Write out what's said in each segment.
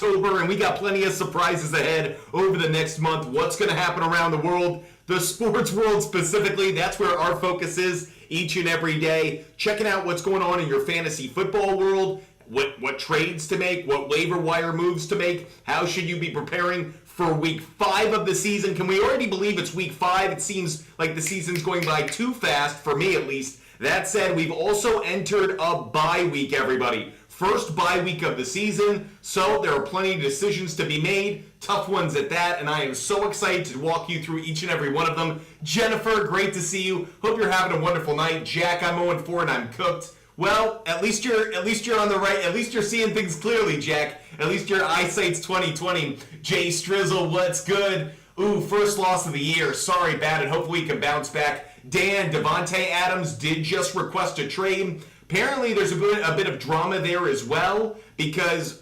October, and we got plenty of surprises ahead over the next month. What's going to happen around the world, the sports world specifically, that's where our focus is each and every day. Checking out what's going on in your fantasy football world, what trades to make, what waiver wire moves to make, how should you be preparing for week 5 of the season. Can we already believe it's week 5? It seems like the season's going by too fast, for me at least. That said, we've also entered a bye week, everybody. First bye week of the season, so there are plenty of decisions to be made, tough ones at that, and I am so excited to walk you through each and every one of them. Jennifer, great to see you. Hope you're having a wonderful night. Jack, I'm 0-4 and I'm cooked. Well, at least you're on the right. At least you're seeing things clearly, Jack. At least your eyesight's 20/20. Jay Strizzle, what's good? Ooh, first loss of the year. Sorry, bad, and hopefully we can bounce back. Dan, Devontae Adams did just request a trade. Apparently, there's a bit of drama there as well because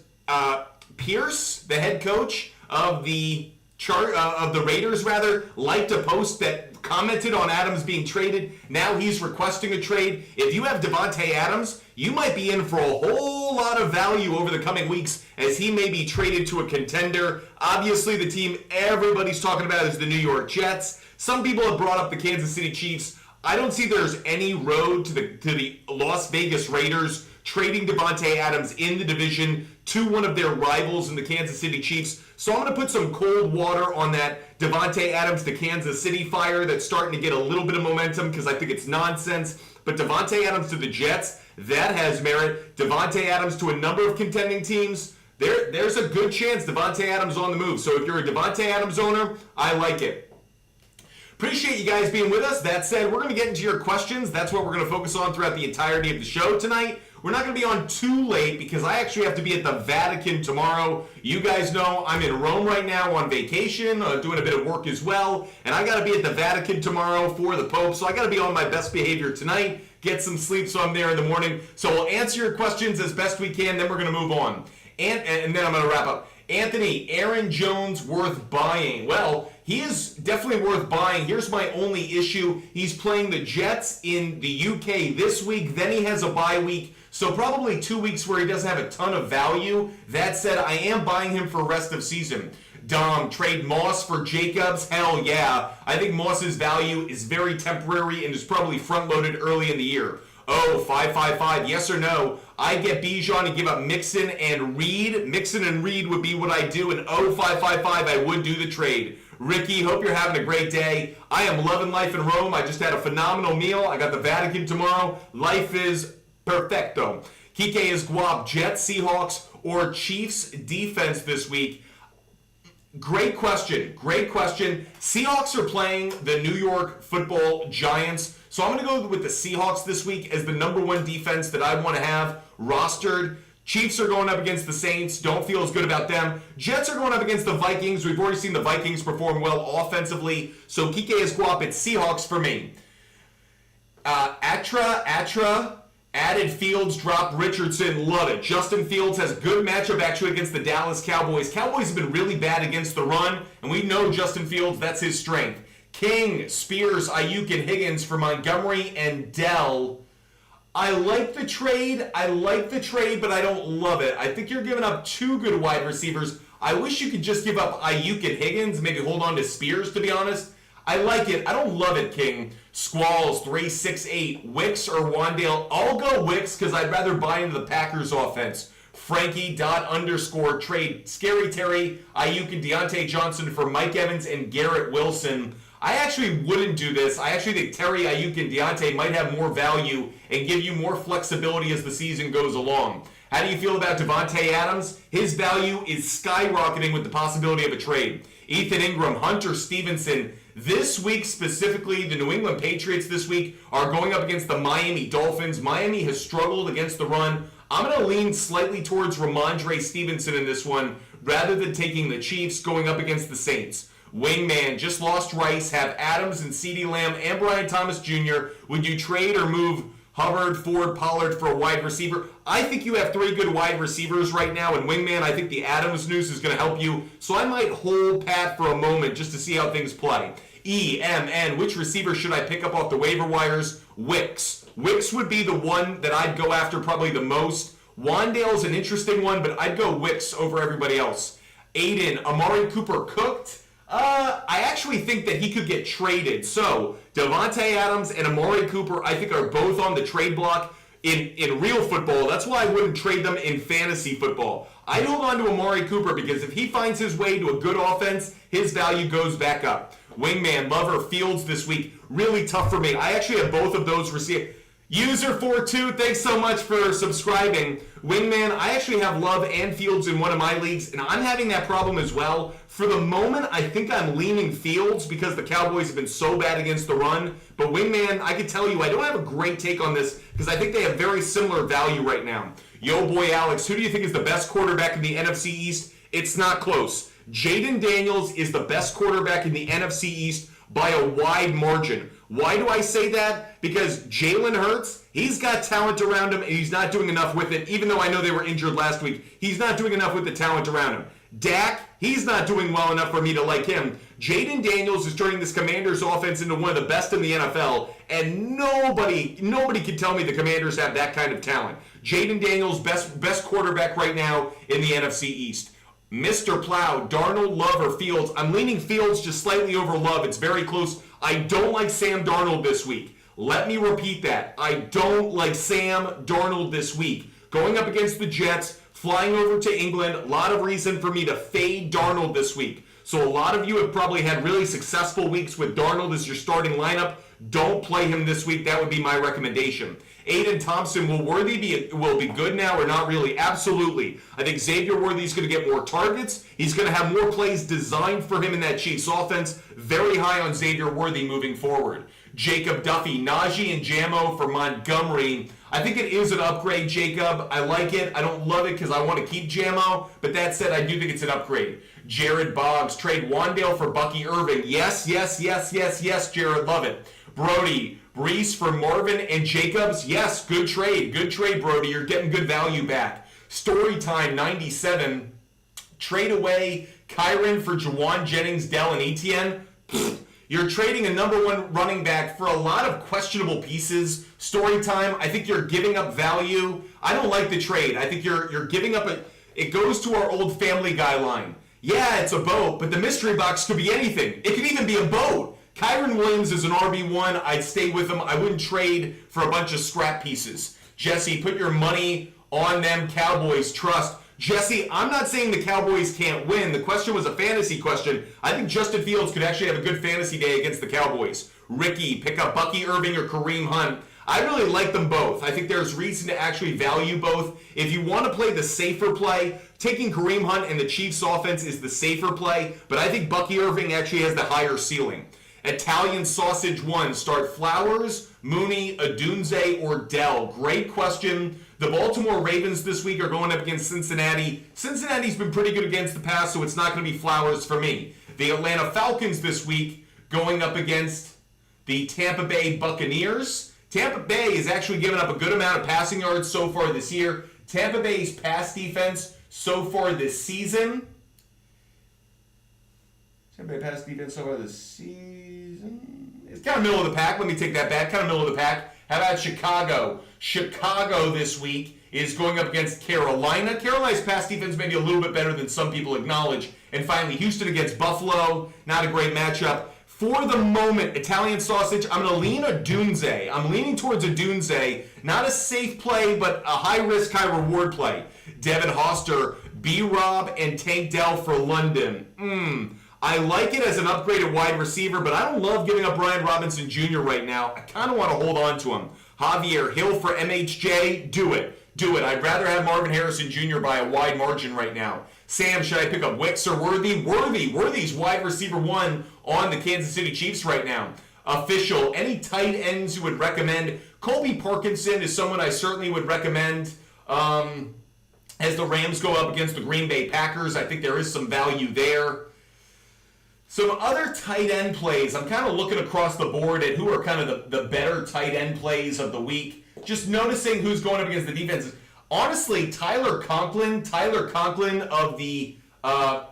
Pierce, the head coach of the Raiders, liked a post that commented on Adams being traded. Now he's requesting a trade. If you have Devontae Adams, you might be in for a whole lot of value over the coming weeks as he may be traded to a contender. Obviously, the team everybody's talking about is the New York Jets. Some people have brought up the Kansas City Chiefs. I don't see there's any road to the Las Vegas Raiders trading Devontae Adams in the division to one of their rivals in the Kansas City Chiefs. So I'm going to put some cold water on that Devontae Adams to Kansas City fire that's starting to get a little bit of momentum because I think it's nonsense. But Devontae Adams to the Jets, that has merit. Devontae Adams to a number of contending teams, there's a good chance Devontae Adams on the move. So if you're a Devontae Adams owner, I like it. Appreciate you guys being with us. That said, we're going to get into your questions. That's what we're going to focus on throughout the entirety of the show tonight. We're not going to be on too late because I actually have to be at the Vatican tomorrow. You guys know I'm in Rome right now on vacation, doing a bit of work as well. And I got to be at the Vatican tomorrow for the Pope. So I got to be on my best behavior tonight, get some sleep so I'm there in the morning. So we'll answer your questions as best we can. Then we're going to move on. And then I'm going to wrap up. Anthony, Aaron Jones worth buying? Well, he is definitely worth buying. Here's my only issue. He's playing the Jets in the UK this week. Then he has a bye week. So probably 2 weeks where he doesn't have a ton of value. That said, I am buying him for rest of season. Dom, trade Moss for Jacobs? Hell yeah. I think Moss's value is very temporary and is probably front-loaded early in the year. Oh, 555, yes or no? I get Bijan and give up Mixon and Reed. Mixon and Reed would be what I do, and 555, I would do the trade. Ricky, hope you're having a great day. I am loving life in Rome. I just had a phenomenal meal. I got the Vatican tomorrow. Life is perfecto. Kike is Guap, Jets, Seahawks, or Chiefs defense this week? Great question. Great question. Seahawks are playing the New York Football Giants. So I'm going to go with the Seahawks this week as the number one defense that I want to have rostered. Chiefs are going up against the Saints. Don't feel as good about them. Jets are going up against the Vikings. We've already seen the Vikings perform well offensively. So Kike is Guap. It's Seahawks for me. Atra. Added Fields, dropped Richardson, love it. Justin Fields has a good matchup actually against the Dallas Cowboys. Cowboys have been really bad against the run, and we know Justin Fields, that's his strength. King, Spears, Ayuk, and Higgins for Montgomery and Dell. I like the trade, but I don't love it. I think you're giving up 2 good wide receivers. I wish you could just give up Ayuk and Higgins, maybe hold on to Spears, to be honest. I like it. I don't love it, King. Squalls, 368. Wicks or Wandale? I'll go Wicks because I'd rather buy into the Packers offense. Frankie _ trade Scary Terry, Ayuk, and Deontay Johnson for Mike Evans and Garrett Wilson. I actually wouldn't do this. I actually think Terry, Ayuk, and Deontay might have more value and give you more flexibility as the season goes along. How do you feel about Devontae Adams? His value is skyrocketing with the possibility of a trade. Ethan Ingram, Hunter Stevenson. This week specifically, the New England Patriots this week are going up against the Miami Dolphins. Miami has struggled against the run. I'm going to lean slightly towards Ramondre Stevenson in this one rather than taking the Chiefs going up against the Saints. Wingman, just lost Rice, have Adams and CeeDee Lamb and Brian Thomas Jr. Would you trade or move Hubbard, Ford, Pollard for a wide receiver? I think you have 3 good wide receivers right now, and Wingman, I think the Adams news is going to help you. So I might hold pat for a moment just to see how things play. EMN, which receiver should I pick up off the waiver wires? Wicks. Wicks would be the one that I'd go after probably the most. Wandale's an interesting one, but I'd go Wicks over everybody else. Aiden, Amari Cooper cooked. I actually think that he could get traded. So, Devontae Adams and Amari Cooper, I think, are both on the trade block in real football. That's why I wouldn't trade them in fantasy football. I'd hold on to Amari Cooper because if he finds his way to a good offense, his value goes back up. Wingman, Lover, Fields this week, really tough for me. I actually have both of those received. User42, thanks so much for subscribing. Wingman, I actually have Love and Fields in one of my leagues, and I'm having that problem as well. For the moment, I think I'm leaning Fields because the Cowboys have been so bad against the run. But Wingman, I can tell you, I don't have a great take on this because I think they have very similar value right now. Yo, boy, Alex, who do you think is the best quarterback in the NFC East? It's not close. Jaden Daniels is the best quarterback in the NFC East by a wide margin. Why do I say that? Because Jalen Hurts, he's got talent around him, and he's not doing enough with it. Even though I know they were injured last week, he's not doing enough with the talent around him. Dak, he's not doing well enough for me to like him. Jaden Daniels is turning this Commanders offense into one of the best in the NFL, and nobody can tell me the Commanders have that kind of talent. Jaden Daniels, best quarterback right now in the NFC East. Mr. Plow, Darnold, Love, or Fields. I'm leaning Fields just slightly over Love. It's very close. I don't like Sam Darnold this week. Let me repeat that. I don't like Sam Darnold this week. Going up against the Jets, flying over to England, a lot of reason for me to fade Darnold this week. So a lot of you have probably had really successful weeks with Darnold as your starting lineup. Don't play him this week. That would be my recommendation. Aiden Thompson, will Worthy be good now or not really? Absolutely. I think Xavier Worthy is going to get more targets. He's going to have more plays designed for him in that Chiefs offense. Very high on Xavier Worthy moving forward. Jacob Duffy, Najee and Jamo for Montgomery. I think it is an upgrade, Jacob. I like it. I don't love it because I want to keep Jamo. But that said, I do think it's an upgrade. Jared Boggs, trade Wandale for Bucky Irving. Yes, Jared, love it. Brody, Brees for Marvin and Jacobs. Yes, good trade. Good trade, Brody. You're getting good value back. Storytime 97. Trade away Kyron for Jawan Jennings, Dell, and Etienne. You're trading a number one running back for a lot of questionable pieces. Storytime, I think you're giving up value. I don't like the trade. I think you're giving up it goes to our old Family Guy line. Yeah, it's a boat, but the mystery box could be anything. It could even be a boat. Kyron Williams is an RB1. I'd stay with him. I wouldn't trade for a bunch of scrap pieces. Jesse, put your money on them Cowboys. Trust. Jesse, I'm not saying the Cowboys can't win. The question was a fantasy question. I think Justin Fields could actually have a good fantasy day against the Cowboys. Ricky, pick up Bucky Irving or Kareem Hunt. I really like them both. I think there's reason to actually value both. If you want to play the safer play, taking Kareem Hunt and the Chiefs offense is the safer play, but I think Bucky Irving actually has the higher ceiling. Italian Sausage 1, start Flowers, Mooney, Adunze, or Dell? Great question. The Baltimore Ravens this week are going up against Cincinnati. Cincinnati's been pretty good against the pass, so it's not going to be Flowers for me. The Atlanta Falcons this week going up against the Tampa Bay Buccaneers. Tampa Bay has actually given up a good amount of passing yards so far this year. Tampa Bay's pass defense so far this season. Tampa Bay pass defense so far this season. It's kind of middle of the pack. Let me take that back. Kind of middle of the pack. How about Chicago? Chicago this week is going up against Carolina. Carolina's pass defense may be a little bit better than some people acknowledge. And finally, Houston against Buffalo. Not a great matchup. For the moment, Italian Sausage, I'm going to lean Adunze. I'm leaning towards Adunze. Not a safe play, but a high-risk, high-reward play. Devin Hoster, B-Rob, and Tank Dell for London. I like it as an upgraded wide receiver, but I don't love giving up Brian Robinson Jr. right now. I kind of want to hold on to him. Javier Hill for MHJ, do it. Do it. I'd rather have Marvin Harrison Jr. by a wide margin right now. Sam, should I pick up Wicks or Worthy? Worthy's wide receiver 1 on the Kansas City Chiefs right now. Official, any tight ends you would recommend? Colby Parkinson is someone I certainly would recommend. As the Rams go up against the Green Bay Packers, I think there is some value there. Some other tight end plays. I'm kind of looking across the board at who are kind of the better tight end plays of the week. Just noticing who's going up against the defenses. Honestly, Tyler Conklin of the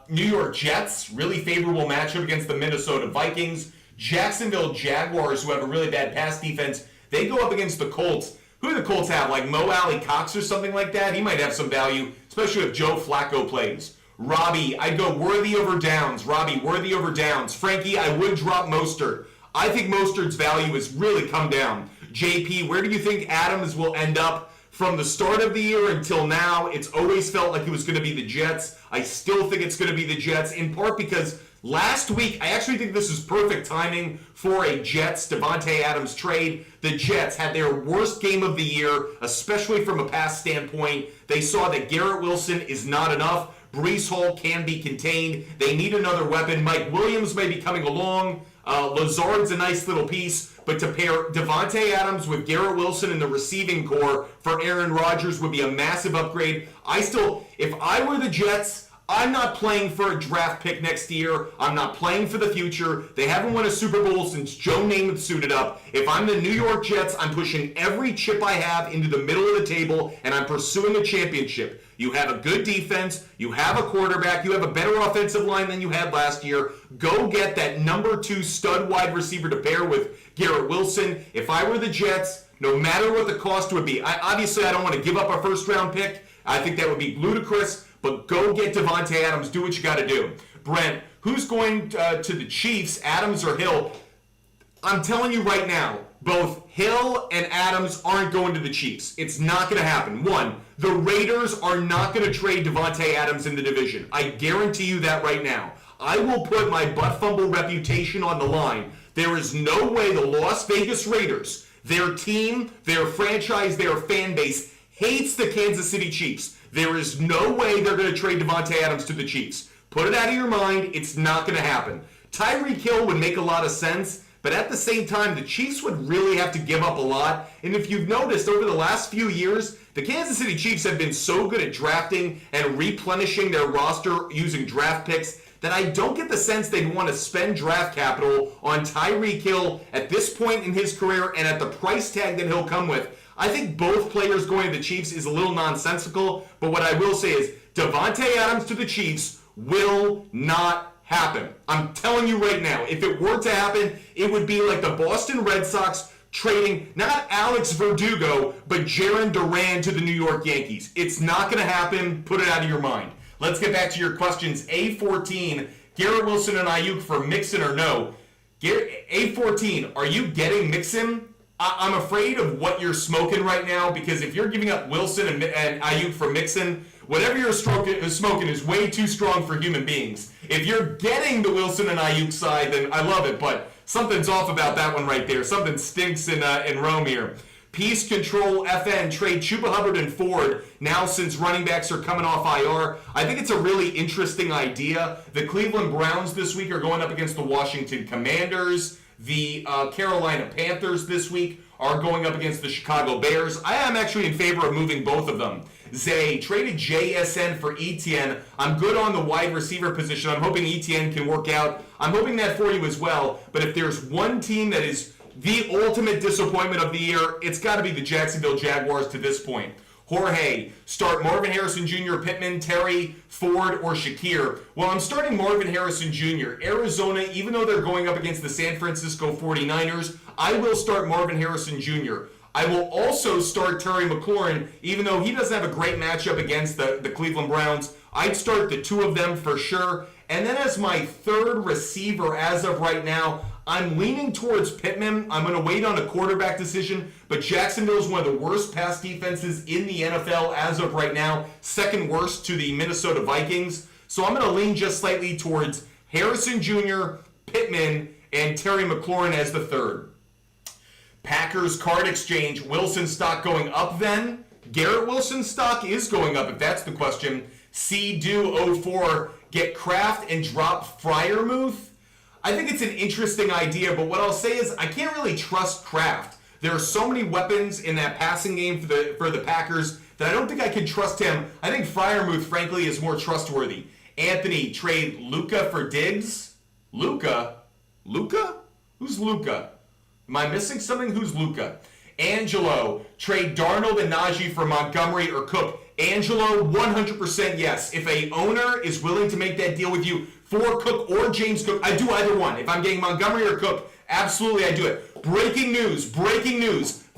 New York Jets, really favorable matchup against the Minnesota Vikings. Jacksonville Jaguars, who have a really bad pass defense, they go up against the Colts. Who do the Colts have? Like Mo Alley Cox or something like that? He might have some value, especially if Joe Flacco plays. Robbie, I'd go Worthy over Downs. Robbie, Worthy over Downs. Frankie, I would drop Mostert. I think Mostert's value has really come down. JP, where do you think Adams will end up? From the start of the year until now, it's always felt like it was going to be the Jets. I still think it's going to be the Jets, in part because last week, I actually think this is perfect timing for a Jets-Davante Adams trade. The Jets had their worst game of the year, especially from a pass standpoint. They saw that Garrett Wilson is not enough. Breece Hall can be contained. They need another weapon. Mike Williams may be coming along. Lazard's a nice little piece. But to pair Davante Adams with Garrett Wilson in the receiving core for Aaron Rodgers would be a massive upgrade. If I were the Jets, I'm not playing for a draft pick next year. I'm not playing for the future. They haven't won a Super Bowl since Joe Namath suited up. If I'm the New York Jets, I'm pushing every chip I have into the middle of the table, and I'm pursuing a championship. You have a good defense. You have a quarterback. You have a better offensive line than you had last year. Go get that number 2 stud wide receiver to pair with Garrett Wilson. If I were the Jets, no matter what the cost would be, I don't want to give up a first-round pick. I think that would be ludicrous. But go get Davante Adams. Do what you got to do. Brent, who's going to the Chiefs, Adams or Hill? I'm telling you right now, both Hill and Adams aren't going to the Chiefs. It's not going to happen. One, the Raiders are not going to trade Davante Adams in the division. I guarantee you that right now. I will put my butt fumble reputation on the line. There is no way the Las Vegas Raiders, their team, their franchise, their fan base, hates the Kansas City Chiefs. There is no way they're going to trade Davante Adams to the Chiefs. Put it out of your mind. It's not going to happen. Tyreek Hill would make a lot of sense, but at the same time, the Chiefs would really have to give up a lot. And if you've noticed, over the last few years, the Kansas City Chiefs have been so good at drafting and replenishing their roster using draft picks that I don't get the sense they'd want to spend draft capital on Tyreek Hill at this point in his career and at the price tag that he'll come with. I think both players going to the Chiefs is a little nonsensical, but what I will say is Davante Adams to the Chiefs will not happen. I'm telling you right now, if it were to happen, it would be like the Boston Red Sox trading not Alex Verdugo, but Jarren Duran to the New York Yankees. It's not going to happen. Put it out of your mind. Let's get back to your questions. A14, Garrett Wilson and Ayuk for Mixon or no? A14, are you getting Mixon? I'm afraid of what you're smoking right now, because if you're giving up Wilson and Ayuk for Mixon, whatever you're smoking is way too strong for human beings. If you're getting the Wilson and Ayuk side, then I love it, but something's off about that one right there. Something stinks in Rome here. Peace Control FN, trade Chuba Hubbard and Ford now since running backs are coming off IR. I think it's a really interesting idea. The Cleveland Browns this week are going up against the Washington Commanders. The Carolina Panthers this week are going up against the Chicago Bears. I am actually in favor of moving both of them. Zay traded JSN for Etienne. I'm good on the wide receiver position. I'm hoping Etienne can work out. I'm hoping that for you as well. But if there's one team that is the ultimate disappointment of the year, it's got to be the Jacksonville Jaguars to this point. Jorge, start Marvin Harrison Jr., Pittman, Terry, Ford, or Shakir. Well, I'm starting Marvin Harrison Jr. Arizona, even though they're going up against the San Francisco 49ers, I will start Marvin Harrison Jr. I will also start Terry McLaurin, even though he doesn't have a great matchup against the Cleveland Browns. I'd start the two of them for sure. And then as my third receiver as of right now, I'm leaning towards Pittman. I'm going to wait on a quarterback decision, but Jacksonville is one of the worst pass defenses in the NFL as of right now, second worst to the Minnesota Vikings. So I'm going to lean just slightly towards Harrison Jr., Pittman, and Terry McLaurin as the third. Packers card exchange, Wilson stock going up then? Garrett Wilson stock is going up if that's the question. C-Do04, get Kraft and drop Freiermuth? I think it's an interesting idea, but what I'll say is I can't really trust Kraft. There are so many weapons in that passing game for the Packers that I don't think I can trust him. I think Freiermuth, frankly, is more trustworthy. Anthony, trade Luka for Diggs? Luka? Who's Luka? Am I missing something? Who's Luka? Angelo, trade Darnold and Najee for Montgomery or Cook. Angelo, 100% yes. If a owner is willing to make that deal with you for Cook or James Cook, I do either one. If I'm getting Montgomery or Cook, absolutely I do it. Breaking news.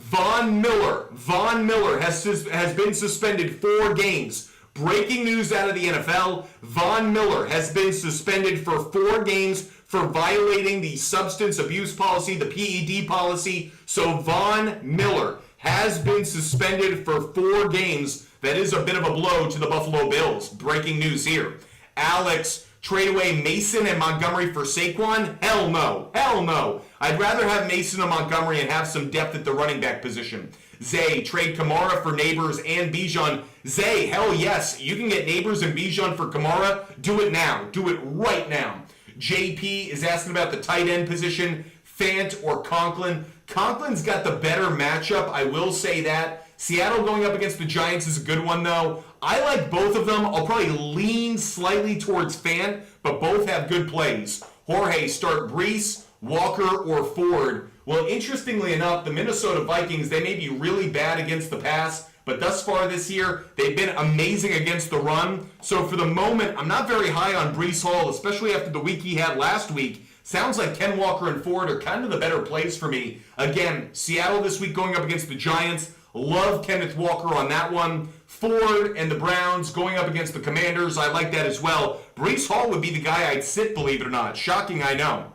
Von Miller has been suspended 4 games. Breaking news out of the NFL, Von Miller has been suspended for 4 games for violating the substance abuse policy, the PED policy. So Von Miller has been suspended for 4 games. That is a bit of a blow to the Buffalo Bills. Breaking news here. Alex, trade away Mason and Montgomery for Saquon? Hell no. Hell no. I'd rather have Mason and Montgomery and have some depth at the running back position. Zay, trade Kamara for Neighbors and Bijan. Zay, hell yes. You can get Neighbors and Bijan for Kamara. Do it now. Do it right now. JP is asking about the tight end position. Fant or Conklin. Conklin's got the better matchup, I will say that. Seattle going up against the Giants is a good one, though. I like both of them. I'll probably lean slightly towards Fant, but both have good plays. Jorge, start Breece, Walker, or Ford. Well, interestingly enough, the Minnesota Vikings, they may be really bad against the pass, but thus far this year, they've been amazing against the run. So for the moment, I'm not very high on Breece Hall, especially after the week he had last week. Sounds like Ken Walker and Ford are kind of the better plays for me. Again, Seattle this week going up against the Giants. Love Kenneth Walker on that one. Ford and the Browns going up against the Commanders. I like that as well. Breece Hall would be the guy I'd sit, believe it or not. Shocking, I know.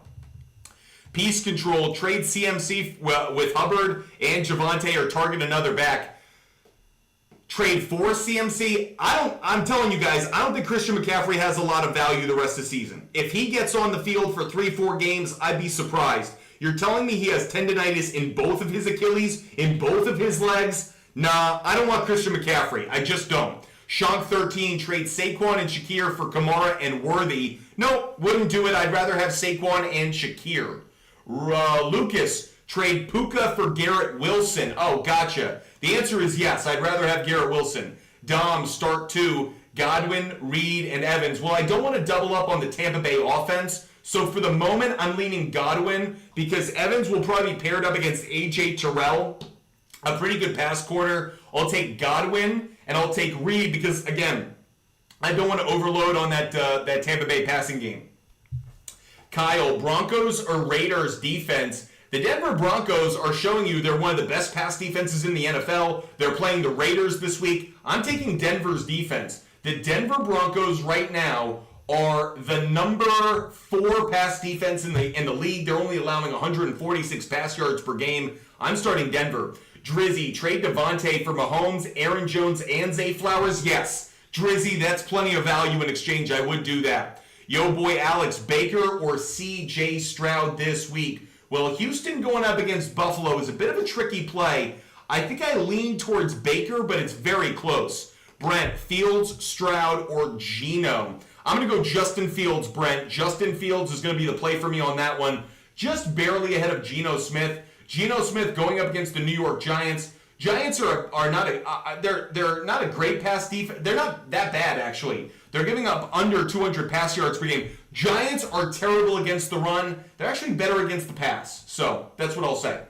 Peace Control, trade CMC with Hubbard and Javonte or target another back. Trade for CMC. I'm telling you guys, I don't think Christian McCaffrey has a lot of value the rest of the season. If he gets on the field for 3-4 games, I'd be surprised. You're telling me he has tendonitis in both of his Achilles, in both of his legs? Nah, I don't want Christian McCaffrey. I just don't. Shank13, trade Saquon and Shakir for Kamara and Worthy. Nope, wouldn't do it. I'd rather have Saquon and Shakir. Lucas, trade Puka for Garrett Wilson. Oh, gotcha. The answer is yes. I'd rather have Garrett Wilson. Dom, start 2. Godwin, Reed, and Evans. Well, I don't want to double up on the Tampa Bay offense. So for the moment, I'm leaning Godwin because Evans will probably be paired up against A.J. Terrell, a pretty good pass corner. I'll take Godwin and I'll take Reed because, again, I don't want to overload on that Tampa Bay passing game. Kyle, Broncos or Raiders defense? The Denver Broncos are showing you they're one of the best pass defenses in the NFL. They're playing the Raiders this week. I'm taking Denver's defense. The Denver Broncos right now are the number 4 pass defense in the league. They're only allowing 146 pass yards per game. I'm starting Denver. Drizzy, trade Devontae for Mahomes, Aaron Jones, and Zay Flowers? Yes. Drizzy, that's plenty of value in exchange. I would do that. Yo boy Alex, Baker or C.J. Stroud this week? Well, Houston going up against Buffalo is a bit of a tricky play. I think I lean towards Baker, but it's very close. Brent, Fields, Stroud, or Geno? I'm going to go Justin Fields, Brent. Justin Fields is going to be the play for me on that one. Just barely ahead of Geno Smith. Geno Smith going up against the New York Giants. Giants are not they're not a great pass defense. They're not that bad, actually. They're giving up under 200 pass yards per game. Giants are terrible against the run. They're actually better against the pass. So that's what I'll say.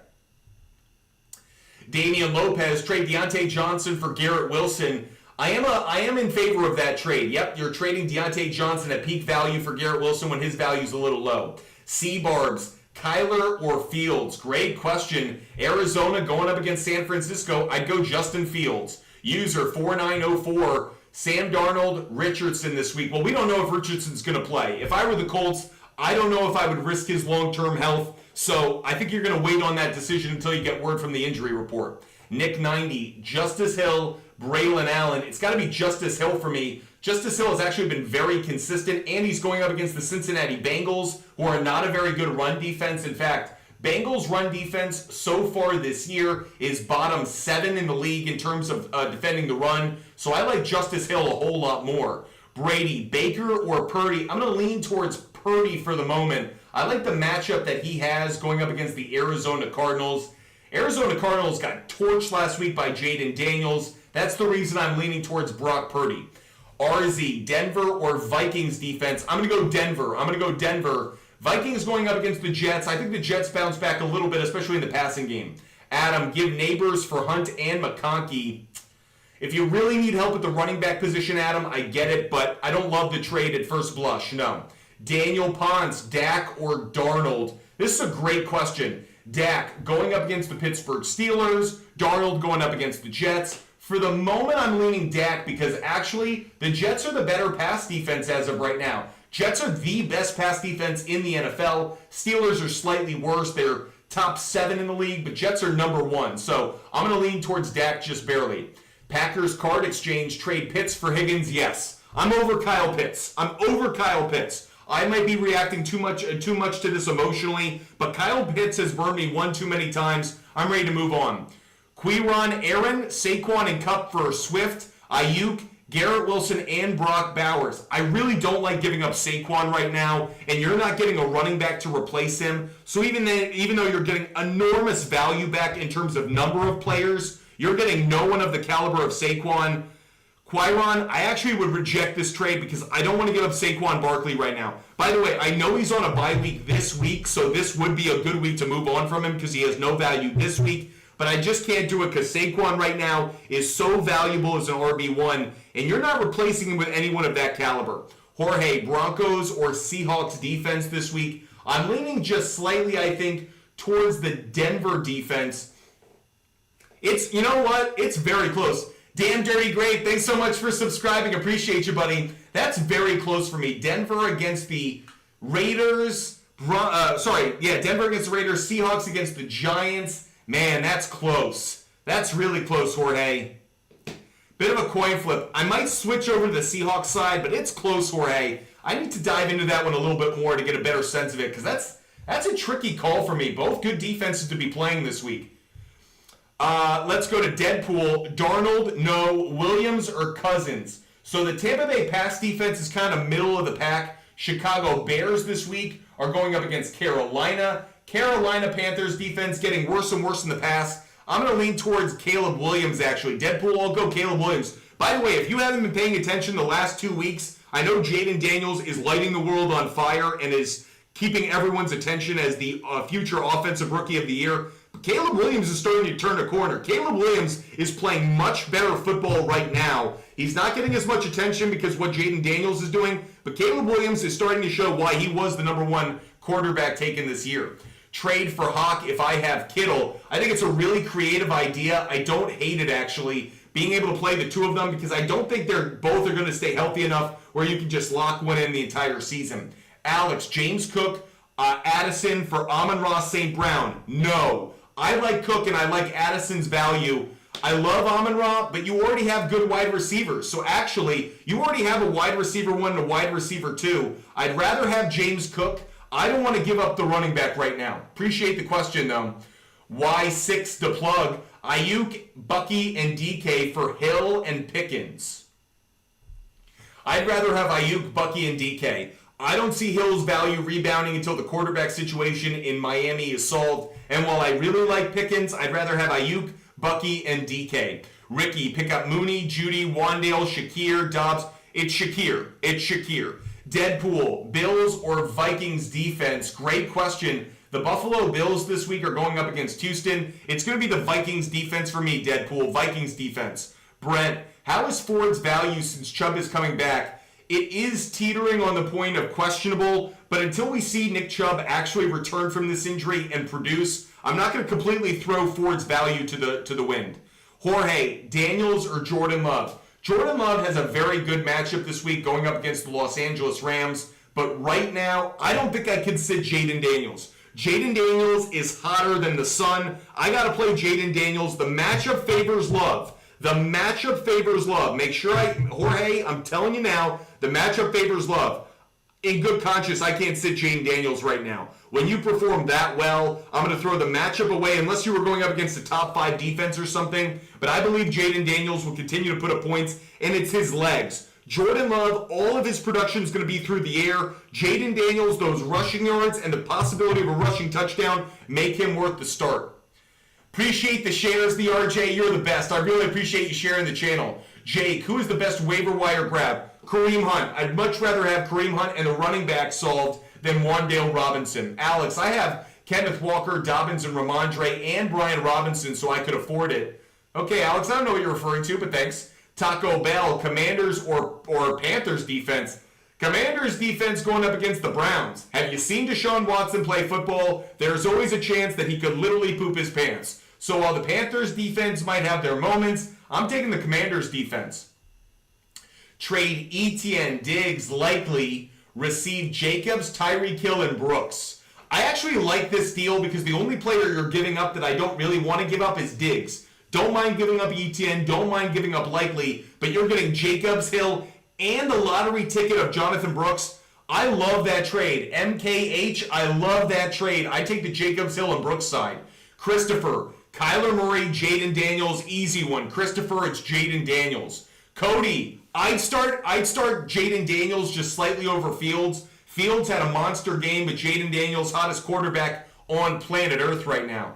Damian Lopez, trade Deontay Johnson for Garrett Wilson. I am in favor of that trade. Yep, you're trading Deontay Johnson at peak value for Garrett Wilson when his value's a little low. C-Barbs, Kyler or Fields? Great question. Arizona going up against San Francisco. I'd go Justin Fields. User 4904. Sam Darnold, Richardson this week. Well, we don't know if Richardson's going to play. If I were the Colts, I don't know if I would risk his long-term health. So I think you're going to wait on that decision until you get word from the injury report. Nick 90, Justice Hill, Braylon Allen. It's got to be Justice Hill for me. Justice Hill has actually been very consistent, and he's going up against the Cincinnati Bengals, who are not a very good run defense. In fact, Bengals run defense so far this year is bottom 7 in the league in terms of defending the run. So I like Justice Hill a whole lot more. Brady, Baker, or Purdy? I'm going to lean towards Purdy for the moment. I like the matchup that he has going up against the Arizona Cardinals. Arizona Cardinals got torched last week by Jaden Daniels. That's the reason I'm leaning towards Brock Purdy. RZ, Denver or Vikings defense? I'm going to go Denver. Vikings going up against the Jets. I think the Jets bounce back a little bit, especially in the passing game. Adam, give Neighbors for Hunt and McConkey. If you really need help at the running back position, Adam, I get it, but I don't love the trade at first blush, no. Daniel Ponce, Dak or Darnold? This is a great question. Dak going up against the Pittsburgh Steelers. Darnold going up against the Jets. For the moment, I'm leaning Dak because actually the Jets are the better pass defense as of right now. Jets are the best pass defense in the NFL. Steelers are slightly worse. They're top 7 in the league, but Jets are number 1. So I'm going to lean towards Dak just barely. Packers card exchange, trade Pitts for Higgins, yes. I'm over Kyle Pitts. I might be reacting too much to this emotionally, but Kyle Pitts has burned me one too many times. I'm ready to move on. Quiron, Aaron, Saquon, and Kupp for Swift, Ayuk, Garrett Wilson, and Brock Bowers. I really don't like giving up Saquon right now, and you're not getting a running back to replace him. So even though you're getting enormous value back in terms of number of players, you're getting no one of the caliber of Saquon. Quiron, I actually would reject this trade because I don't want to give up Saquon Barkley right now. By the way, I know he's on a bye week this week, so this would be a good week to move on from him because he has no value this week. But I just can't do it because Saquon right now is so valuable as an RB1, and you're not replacing him with anyone of that caliber. Jorge, Broncos or Seahawks defense this week? I'm leaning just slightly, I think, towards the Denver defense. You know what? It's very close. Damn Dirty Great, thanks so much for subscribing. Appreciate you, buddy. That's very close for me. Denver against the Raiders. Denver against the Raiders. Seahawks against the Giants. Man, that's close. That's really close, Jorge. Bit of a coin flip. I might switch over to the Seahawks side, but it's close, Jorge. I need to dive into that one a little bit more to get a better sense of it, because that's a tricky call for me. Both good defenses to be playing this week. Let's go to Deadpool. Darnold, no. Williams or Cousins? So the Tampa Bay pass defense is kind of middle of the pack. Chicago Bears this week are going up against Carolina. Carolina Panthers defense getting worse and worse in the pass. I'm going to lean towards Caleb Williams, actually. Deadpool, I'll go Caleb Williams. By the way, if you haven't been paying attention the last 2 weeks, I know Jaden Daniels is lighting the world on fire and is keeping everyone's attention as the future offensive rookie of the year. But Caleb Williams is starting to turn a corner. Caleb Williams is playing much better football right now. He's not getting as much attention because of what Jaden Daniels is doing, but Caleb Williams is starting to show why he was the number 1 quarterback taken this year. Trade for Hawk if I have Kittle. I think it's a really creative idea. I don't hate it, actually, being able to play the two of them, because I don't think both are going to stay healthy enough where you can just lock one in the entire season. Alex, James Cook, Addison for Amon-Ra St. Brown. No. I like Cook and I like Addison's value. I love Amon-Ra, but you already have good wide receivers. So actually, you already have a wide receiver 1 and a wide receiver 2. I'd rather have James Cook. I don't want to give up the running back right now. Appreciate the question, though. Y6 to plug. Ayuk, Bucky, and DK for Hill and Pickens. I'd rather have Ayuk, Bucky, and DK. I don't see Hill's value rebounding until the quarterback situation in Miami is solved. And while I really like Pickens, I'd rather have Ayuk, Bucky, and DK. Ricky, pick up Mooney, Judy, Wandale, Shakir, Dobbs. It's Shakir. Deadpool, Bills or Vikings defense? Great question. The Buffalo Bills this week are going up against Houston. It's going to be the Vikings defense for me, Deadpool. Vikings defense. Brent, how is Ford's value since Chubb is coming back? It is teetering on the point of questionable, but until we see Nick Chubb actually return from this injury and produce, I'm not going to completely throw Ford's value to the wind. Jorge, Daniels or Jordan Love? Jordan Love has a very good matchup this week going up against the Los Angeles Rams, but right now, I don't think I can sit Jaden Daniels. Jaden Daniels is hotter than the sun. I got to play Jaden Daniels. The matchup favors Love. Make sure Jorge, I'm telling you now, the matchup favors Love. In good conscience, I can't sit Jaden Daniels right now. When you perform that well, I'm going to throw the matchup away unless you were going up against a top 5 defense or something. But I believe Jaden Daniels will continue to put up points, and it's his legs. Jordan Love, all of his production is going to be through the air. Jaden Daniels, those rushing yards and the possibility of a rushing touchdown make him worth the start. Appreciate the shares, the RJ. You're the best. I really appreciate you sharing the channel. Jake, who is the best waiver wire grab? Kareem Hunt. I'd much rather have Kareem Hunt and the running back solved than Wandale Robinson. Alex, I have Kenneth Walker, Dobbins, and Ramondre, and Brian Robinson, so I could afford it. Okay, Alex, I don't know what you're referring to, but thanks. Taco Bell, Commanders or Panthers defense? Commanders defense going up against the Browns. Have you seen Deshaun Watson play football? There's always a chance that he could literally poop his pants. So while the Panthers defense might have their moments, I'm taking the Commanders defense. Trade Etienne, Diggs, likely. Receive Jacobs, Tyreek Hill, and Brooks. I actually like this deal because the only player you're giving up that I don't really want to give up is Diggs. Don't mind giving up Etienne, don't mind giving up likely, but you're getting Jacobs, Hill, and the lottery ticket of Jonathan Brooks. I love that trade. MKH, I love that trade. I take the Jacobs, Hill, and Brooks side. Christopher, Kyler Murray, Jaden Daniels, easy one. Christopher, it's Jaden Daniels. Cody, I'd start Jaden Daniels just slightly over Fields. Fields had a monster game, but Jaden Daniels, hottest quarterback on planet Earth right now.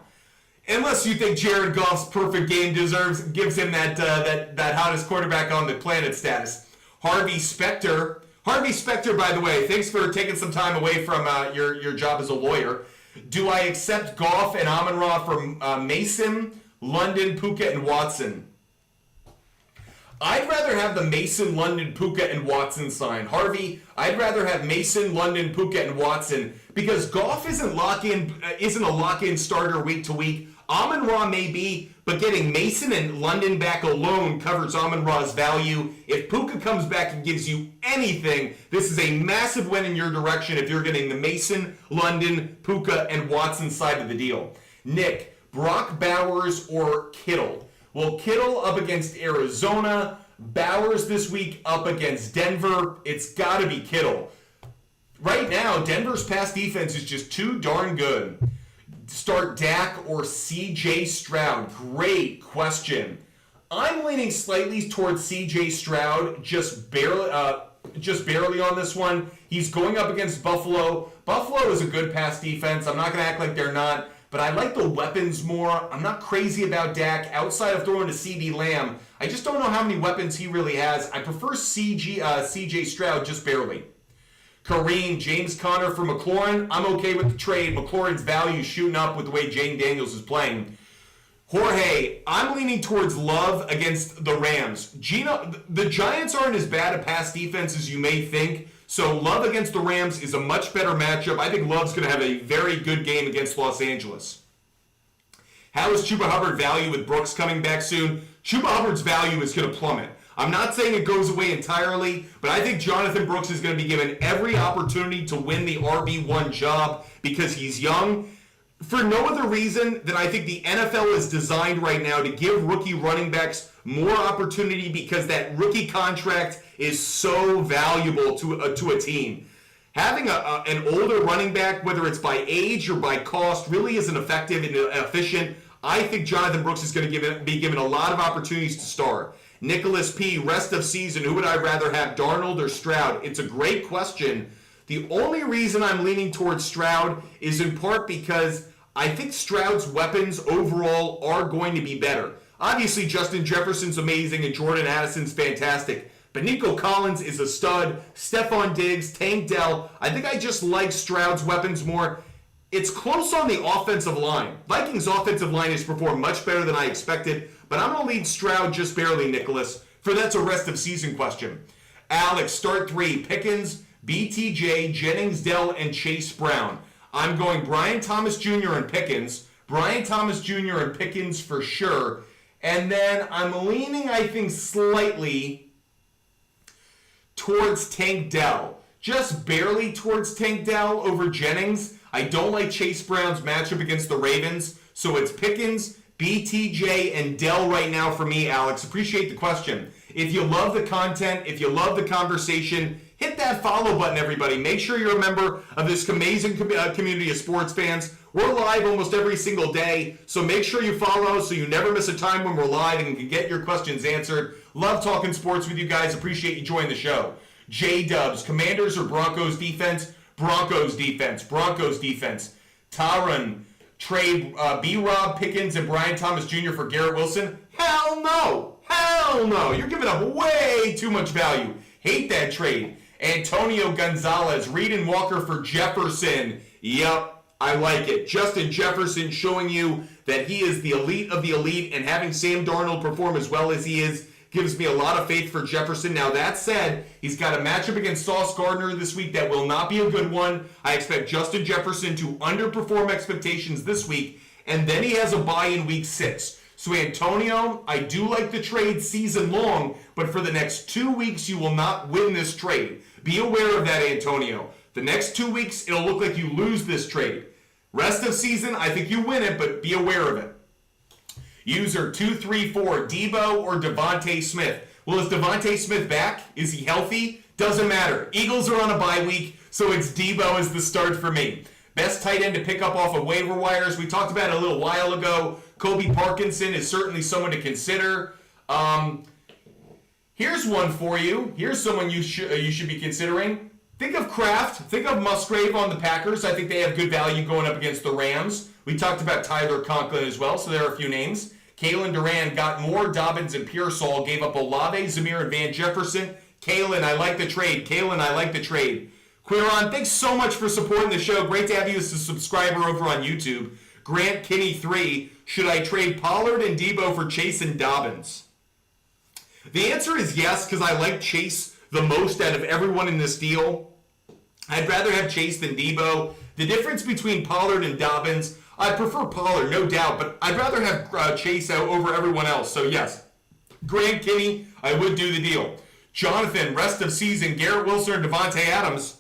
Unless you think Jared Goff's perfect game gives him that hottest quarterback on the planet status. Harvey Specter, by the way, thanks for taking some time away from your job as a lawyer. Do I accept Goff and Amon-Ra from Mason, London, Puka, and Watson? I'd rather have the Mason, London, Puka, and Watson sign. Harvey, I'd rather have Mason, London, Puka, and Watson because Goff isn't a lock-in starter week to week. Amon-Ra may be, but getting Mason and London back alone covers Amon-Ra's value. If Puka comes back and gives you anything, this is a massive win in your direction if you're getting the Mason, London, Puka, and Watson side of the deal. Nick, Brock Bowers or Kittle? Well, Kittle up against Arizona. Bowers this week up against Denver. It's got to be Kittle. Right now, Denver's pass defense is just too darn good. Start Dak or C.J. Stroud? Great question. I'm leaning slightly towards C.J. Stroud, just barely on this one. He's going up against Buffalo. Buffalo is a good pass defense. I'm not going to act like they're not. But I like the weapons more. I'm not crazy about Dak. Outside of throwing to C.D. Lamb, I just don't know how many weapons he really has. I prefer C.J. Stroud just barely. Kareem, James Conner for McLaurin. I'm okay with the trade. McLaurin's value shooting up with the way Jaden Daniels is playing. Jorge, I'm leaning towards Love against the Rams. The Giants aren't as bad a pass defense as you may think. So Love against the Rams is a much better matchup. I think Love's going to have a very good game against Los Angeles. How is Chuba Hubbard value with Brooks coming back soon? Chuba Hubbard's value is going to plummet. I'm not saying it goes away entirely, but I think Jonathan Brooks is going to be given every opportunity to win the RB1 job because he's young. For no other reason than I think the NFL is designed right now to give rookie running backs more opportunity because that rookie contract is so valuable to a team. Having an older running back, whether it's by age or by cost, really isn't effective and efficient. I think Jonathan Brooks is going to be given a lot of opportunities to start. Nicholas P., rest of season, who would I rather have, Darnold or Stroud? It's a great question. The only reason I'm leaning towards Stroud is in part because I think Stroud's weapons overall are going to be better. Obviously, Justin Jefferson's amazing and Jordan Addison's fantastic. But Nico Collins is a stud. Stephon Diggs, Tank Dell. I think I just like Stroud's weapons more. It's close on the offensive line. Vikings' offensive line has performed much better than I expected, but I'm going to lead Stroud just barely, Nicholas, for that's a rest of season question. Alex, start three. Pickens, BTJ, Jennings, Dell, and Chase Brown. I'm going Brian Thomas Jr. and Pickens. Brian Thomas Jr. and Pickens for sure. And then I'm leaning, I think, slightly towards Tank Dell. Just barely towards Tank Dell over Jennings. I don't like Chase Brown's matchup against the Ravens. So it's Pickens, BTJ, and Dell right now for me, Alex. Appreciate the question. If you love the content, if you love the conversation, hit that follow button, everybody. Make sure you're a member of this amazing community of sports fans. We're live almost every single day, so make sure you follow so you never miss a time when we're live and can get your questions answered. Love talking sports with you guys. Appreciate you joining the show. J-Dubs, Commanders or Broncos defense? Broncos defense. Broncos defense. Taran, trade B-Rob, Pickens, and Brian Thomas Jr. for Garrett Wilson? Hell no. Hell no. You're giving up way too much value. Hate that trade. Antonio Gonzalez, Reed and Walker for Jefferson. Yep, I like it. Justin Jefferson showing you that he is the elite of the elite, and having Sam Darnold perform as well as he is gives me a lot of faith for Jefferson. Now, that said, he's got a matchup against Sauce Gardner this week that will not be a good one. I expect Justin Jefferson to underperform expectations this week, and then he has a bye in week 6. So, Antonio, I do like the trade season long, but for the next 2 weeks, you will not win this trade. Be aware of that, Antonio. The next 2 weeks, it'll look like you lose this trade. Rest of season, I think you win it, but be aware of it. User 234, Debo or Devontae Smith? Well, is Devontae Smith back? Is he healthy? Doesn't matter. Eagles are on a bye week, so it's Debo as the start for me. Best tight end to pick up off of waiver wires. We talked about it a little while ago. Kobe Parkinson is certainly someone to consider. Here's one for you. Here's someone you should be considering. Think of Kraft. Think of Musgrave on the Packers. I think they have good value going up against the Rams. We talked about Tyler Conklin as well, so there are a few names. Kalen Durant got more. Dobbins and Pearsall gave up Olave, Zamir, and Van Jefferson. Kalen, I like the trade. Kalen, I like the trade. Quiron, thanks so much for supporting the show. Great to have you as a subscriber over on YouTube. Grant Kinney 3, should I trade Pollard and Debo for Chase and Dobbins? The answer is yes, because I like Chase the most out of everyone in this deal. I'd rather have Chase than Debo. The difference between Pollard and Dobbins, I prefer Pollard, no doubt, but I'd rather have Chase out over everyone else. So yes, Grant Kinney, I would do the deal. Jonathan, rest of season, Garrett Wilson or Devontae Adams?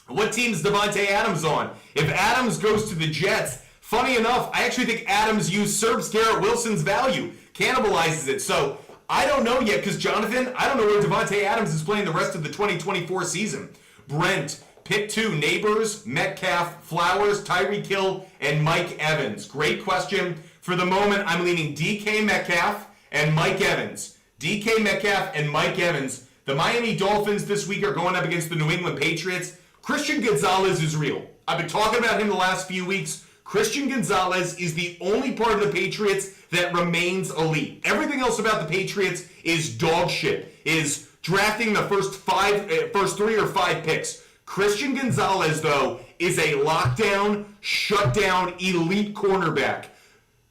What team is Devontae Adams on? If Adams goes to the Jets, funny enough, I actually think Adams usurps Garrett Wilson's value, cannibalizes it. So I don't know yet, because Jonathan, I don't know where Devontae Adams is playing the rest of the 2024 season. Brent, pick 2, Neighbors, Metcalf, Flowers, Tyreek Hill, and Mike Evans. Great question. For the moment, I'm leaning DK Metcalf and Mike Evans. DK Metcalf and Mike Evans. The Miami Dolphins this week are going up against the New England Patriots. Christian Gonzalez is real. I've been talking about him the last few weeks. Christian Gonzalez is the only part of the Patriots that remains elite. Everything else about the Patriots is dog shit, is drafting the first 3 or 5 picks. Christian Gonzalez, though, is a lockdown, shutdown, elite cornerback.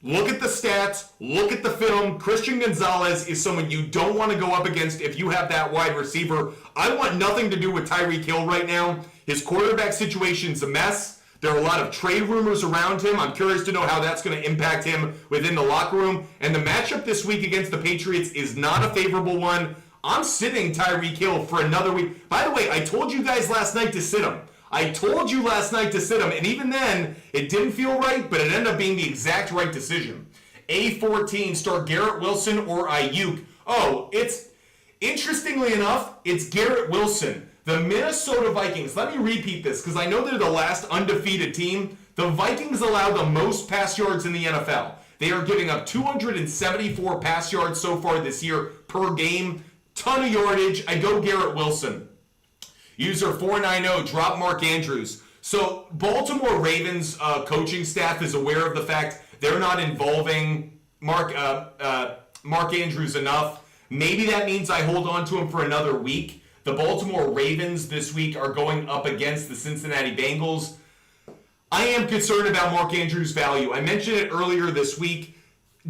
Look at the stats. Look at the film. Christian Gonzalez is someone you don't want to go up against if you have that wide receiver. I want nothing to do with Tyreek Hill right now. His quarterback situation's a mess. There are a lot of trade rumors around him. I'm curious to know how that's going to impact him within the locker room. And the matchup this week against the Patriots is not a favorable one. I'm sitting Tyreek Hill for another week. By the way, I told you guys last night to sit him. And even then, it didn't feel right, but it ended up being the exact right decision. A14, start Garrett Wilson or Ayuk. Oh, interestingly enough, it's Garrett Wilson. The Minnesota Vikings, let me repeat this, because I know they're the last undefeated team. The Vikings allow the most pass yards in the NFL. They are giving up 274 pass yards so far this year per game. Ton of yardage. I go Garrett Wilson. User 490, drop Mark Andrews. So Baltimore Ravens coaching staff is aware of the fact they're not involving Mark Andrews enough. Maybe that means I hold on to him for another week. The Baltimore Ravens this week are going up against the Cincinnati Bengals. I am concerned about Mark Andrews' value. I mentioned it earlier this week.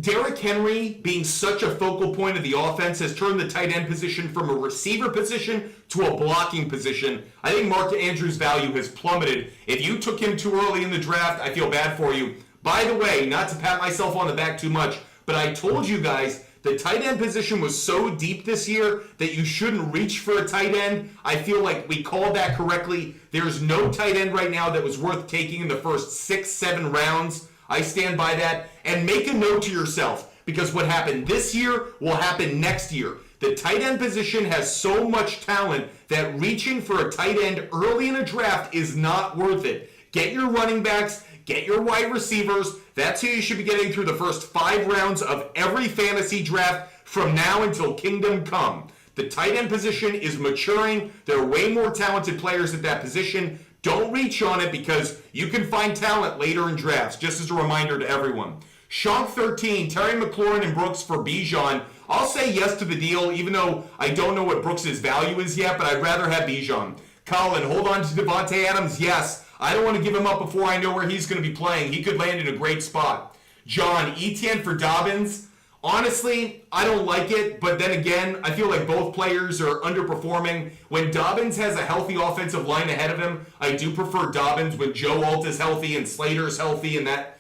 Derrick Henry, being such a focal point of the offense, has turned the tight end position from a receiver position to a blocking position. I think Mark Andrews' value has plummeted. If you took him too early in the draft, I feel bad for you. By the way, not to pat myself on the back too much, but I told you guys the tight end position was so deep this year that you shouldn't reach for a tight end. I feel like we called that correctly. There's no tight end right now that was worth taking in the first 6-7 rounds. I stand by that. And make a note to yourself, because what happened this year will happen next year. The tight end position has so much talent that reaching for a tight end early in a draft is not worth it. Get your running backs, get your wide receivers. That's who you should be getting through the first 5 rounds of every fantasy draft from now until kingdom come. The tight end position is maturing. There are way more talented players at that position. Don't reach on it, because you can find talent later in drafts, just as a reminder to everyone. Shank 13, Terry McLaurin and Brooks for Bijan. I'll say yes to the deal, even though I don't know what Brooks' value is yet, but I'd rather have Bijan. Colin, hold on to Devontae Adams. Yes, I don't want to give him up before I know where he's going to be playing. He could land in a great spot. John, Etienne for Dobbins. Honestly, I don't like it, but then again, I feel like both players are underperforming. When Dobbins has a healthy offensive line ahead of him, I do prefer Dobbins. When Joe Alt is healthy and Slater's healthy, and that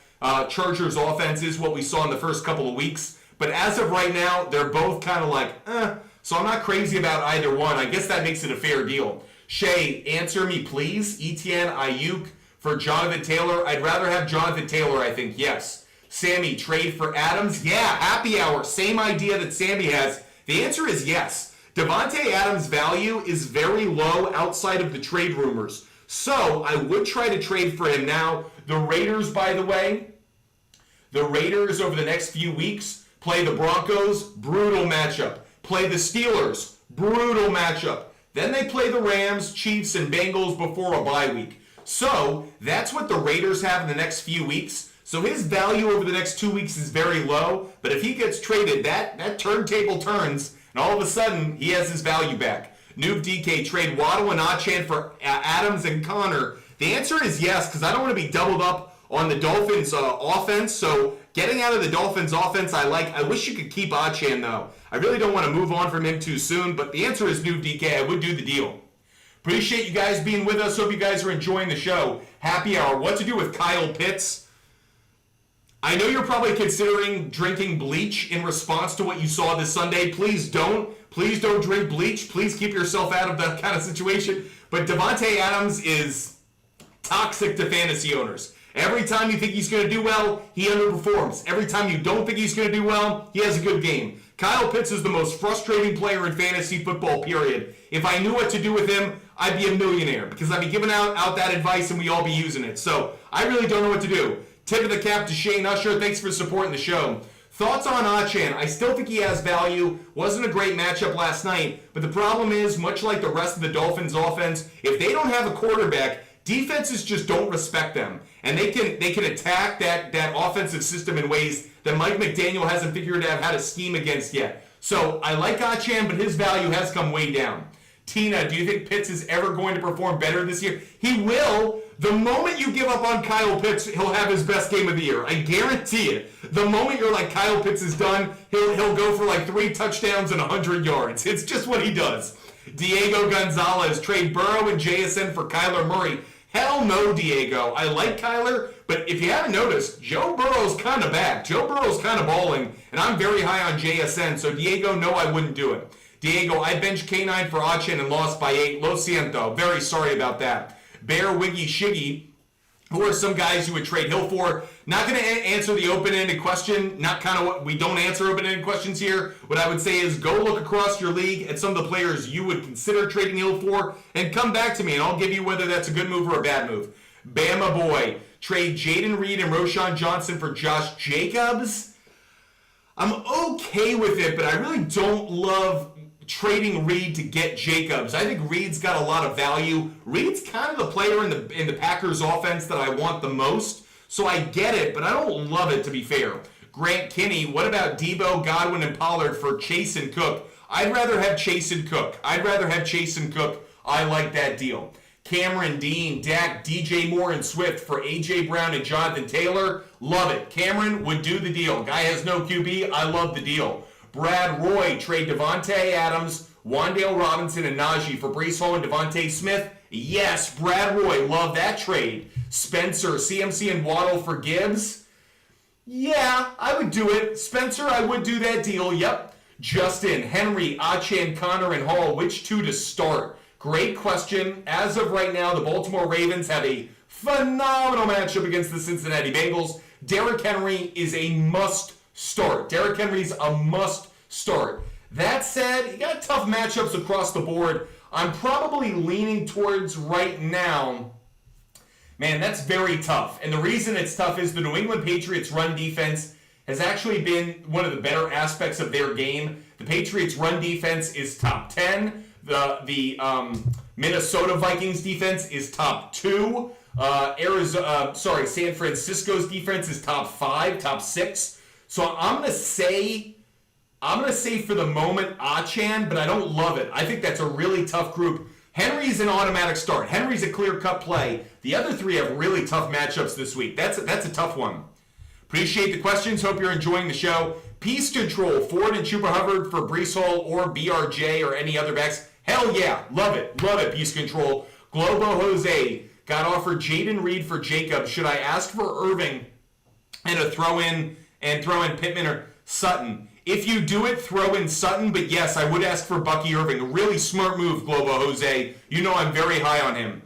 Chargers offense is what we saw in the first couple of weeks. But as of right now, they're both kind of like, so I'm not crazy about either one. I guess that makes it a fair deal. Shay, answer me please. Etienne, Ayuk for Jonathan Taylor. I'd rather have Jonathan Taylor, I think, yes. Sammy, trade for Adams? Yeah, happy hour. Same idea that Sammy has. The answer is yes. Devontae Adams' value is very low outside of the trade rumors. So I would try to trade for him now. The Raiders, by the way, the Raiders over the next few weeks play the Broncos, brutal matchup. Play the Steelers, brutal matchup. Then they play the Rams, Chiefs, and Bengals before a bye week. So that's what the Raiders have in the next few weeks. So his value over the next 2 weeks is very low, but if he gets traded, that turntable turns, and all of a sudden, he has his value back. Noob DK, trade Waddle and Achane for Adams and Connor. The answer is yes, because I don't want to be doubled up on the Dolphins' offense, so getting out of the Dolphins' offense, I like. I wish you could keep Achane, though. I really don't want to move on from him too soon, but the answer is Noob DK. I would do the deal. Appreciate you guys being with us. Hope you guys are enjoying the show. Happy hour. What to do with Kyle Pitts? I know you're probably considering drinking bleach in response to what you saw this Sunday. Please don't. Please don't drink bleach. Please keep yourself out of that kind of situation. But Devontae Adams is toxic to fantasy owners. Every time you think he's going to do well, he underperforms. Every time you don't think he's going to do well, he has a good game. Kyle Pitts is the most frustrating player in fantasy football, period. If I knew what to do with him, I'd be a millionaire because I'd be giving out that advice and we all be using it. So I really don't know what to do. Tip of the cap to Shane Usher. Thanks for supporting the show. Thoughts on Achane? I still think he has value. Wasn't a great matchup last night. But the problem is, much like the rest of the Dolphins offense, if they don't have a quarterback, defenses just don't respect them. And they can attack that offensive system in ways that Mike McDaniel hasn't figured out how to scheme against yet. So I like Achane, but his value has come way down. Tina, do you think Pitts is ever going to perform better this year? He will. The moment you give up on Kyle Pitts, he'll have his best game of the year. I guarantee it. The moment you're like, Kyle Pitts is done, he'll go for like 3 touchdowns and 100 yards. It's just what he does. Diego Gonzalez, trade Burrow and JSN for Kyler Murray. Hell no, Diego. I like Kyler, but if you haven't noticed, Joe Burrow's kind of back. Joe Burrow's kind of balling, and I'm very high on JSN, so Diego, no, I wouldn't do it. Diego, I benched K9 for Achane and lost by 8. Lo siento. Very sorry about that. Bear, Wiggy, Shiggy, who are some guys you would trade Hill for? Not going to answer the open-ended question. Not kind of what we don't answer open-ended questions here. What I would say is go look across your league at some of the players you would consider trading Hill for and come back to me, and I'll give you whether that's a good move or a bad move. Bama boy, trade Jaden Reed and Roshan Johnson for Josh Jacobs. I'm okay with it, but I really don't love trading Reed to get Jacobs. I think Reed's got a lot of value. Reed's kind of the player in the Packers offense that I want the most, so I get it, but I don't love it, to be fair. Grant Kinney, what about Debo, Godwin, and Pollard for Chase and Cook? I'd rather have Chase and Cook. I like that deal. Cameron, Dean, Dak, DJ Moore, and Swift for A.J. Brown and Jonathan Taylor. Love it. Cameron would do the deal. Guy has no QB. I love the deal. Brad Roy, trade Devontae Adams, Wan'Dale Robinson, and Najee for Breece Hall and Devontae Smith. Yes, Brad Roy, love that trade. Spencer, CMC, and Waddle for Gibbs. Yeah, I would do it. Spencer, I would do that deal. Yep. Justin, Henry, Achane, Connor, and Hall. Which two to start? Great question. As of right now, the Baltimore Ravens have a phenomenal matchup against the Cincinnati Bengals. Derrick Henry is a must start. Derrick Henry's a must start. That said, you got tough matchups across the board. I'm probably leaning towards right now. Man, that's very tough. And the reason it's tough is the New England Patriots run defense has actually been one of the better aspects of their game. The Patriots run defense is top 10. The Minnesota Vikings defense is top 2. San Francisco's defense is top 5, top 6. So I'm gonna say for the moment Achane, but I don't love it. I think that's a really tough group. Henry's an automatic start. Henry's a clear-cut play. The other three have really tough matchups this week. That's a tough one. Appreciate the questions. Hope you're enjoying the show. Peace Control, Ford and Chuba Hubbard for Breece Hall or BRJ or any other backs. Hell yeah, love it, Peace Control. Globo Jose got offered Jaden Reed for Jacobs. Should I ask for Irving and throw in Pittman or Sutton? If you do it, throw in Sutton, but yes, I would ask for Bucky Irving. A really smart move, Globo Jose. You know I'm very high on him.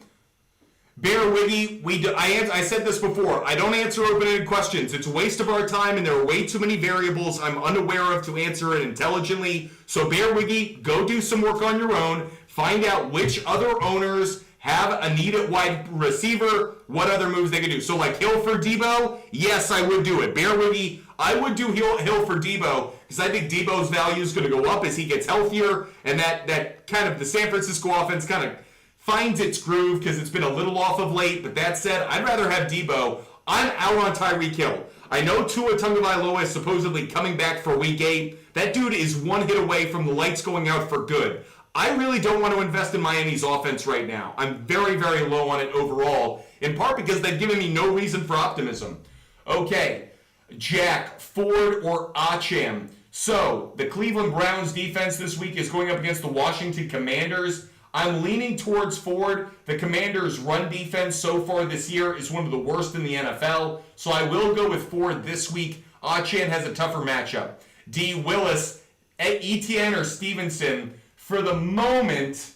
Bear Wiggy, I said this before. I don't answer open-ended questions. It's a waste of our time, and there are way too many variables I'm unaware of to answer it intelligently. So Bear Wiggy, go do some work on your own. Find out which other owners have a need at wide receiver, what other moves they can do. So like Hill for Debo, yes, I would do it. Bear Wiggy, I would do Hill for Debo because I think Debo's value is going to go up as he gets healthier, and that kind of the San Francisco offense kind of finds its groove because it's been a little off of late. But that said, I'd rather have Debo. I'm out on Tyreek Hill. I know Tua Tagovailoa is supposedly coming back for Week 8. That dude is one hit away from the lights going out for good. I really don't want to invest in Miami's offense right now. I'm very, very low on it overall, in part because they've given me no reason for optimism. Okay, Jack, Ford, or Acham. So, the Cleveland Browns defense this week is going up against the Washington Commanders. I'm leaning towards Ford. The Commanders' run defense so far this year is one of the worst in the NFL, so I will go with Ford this week. Acham has a tougher matchup. D. Willis, Etienne, or Stevenson. For the moment,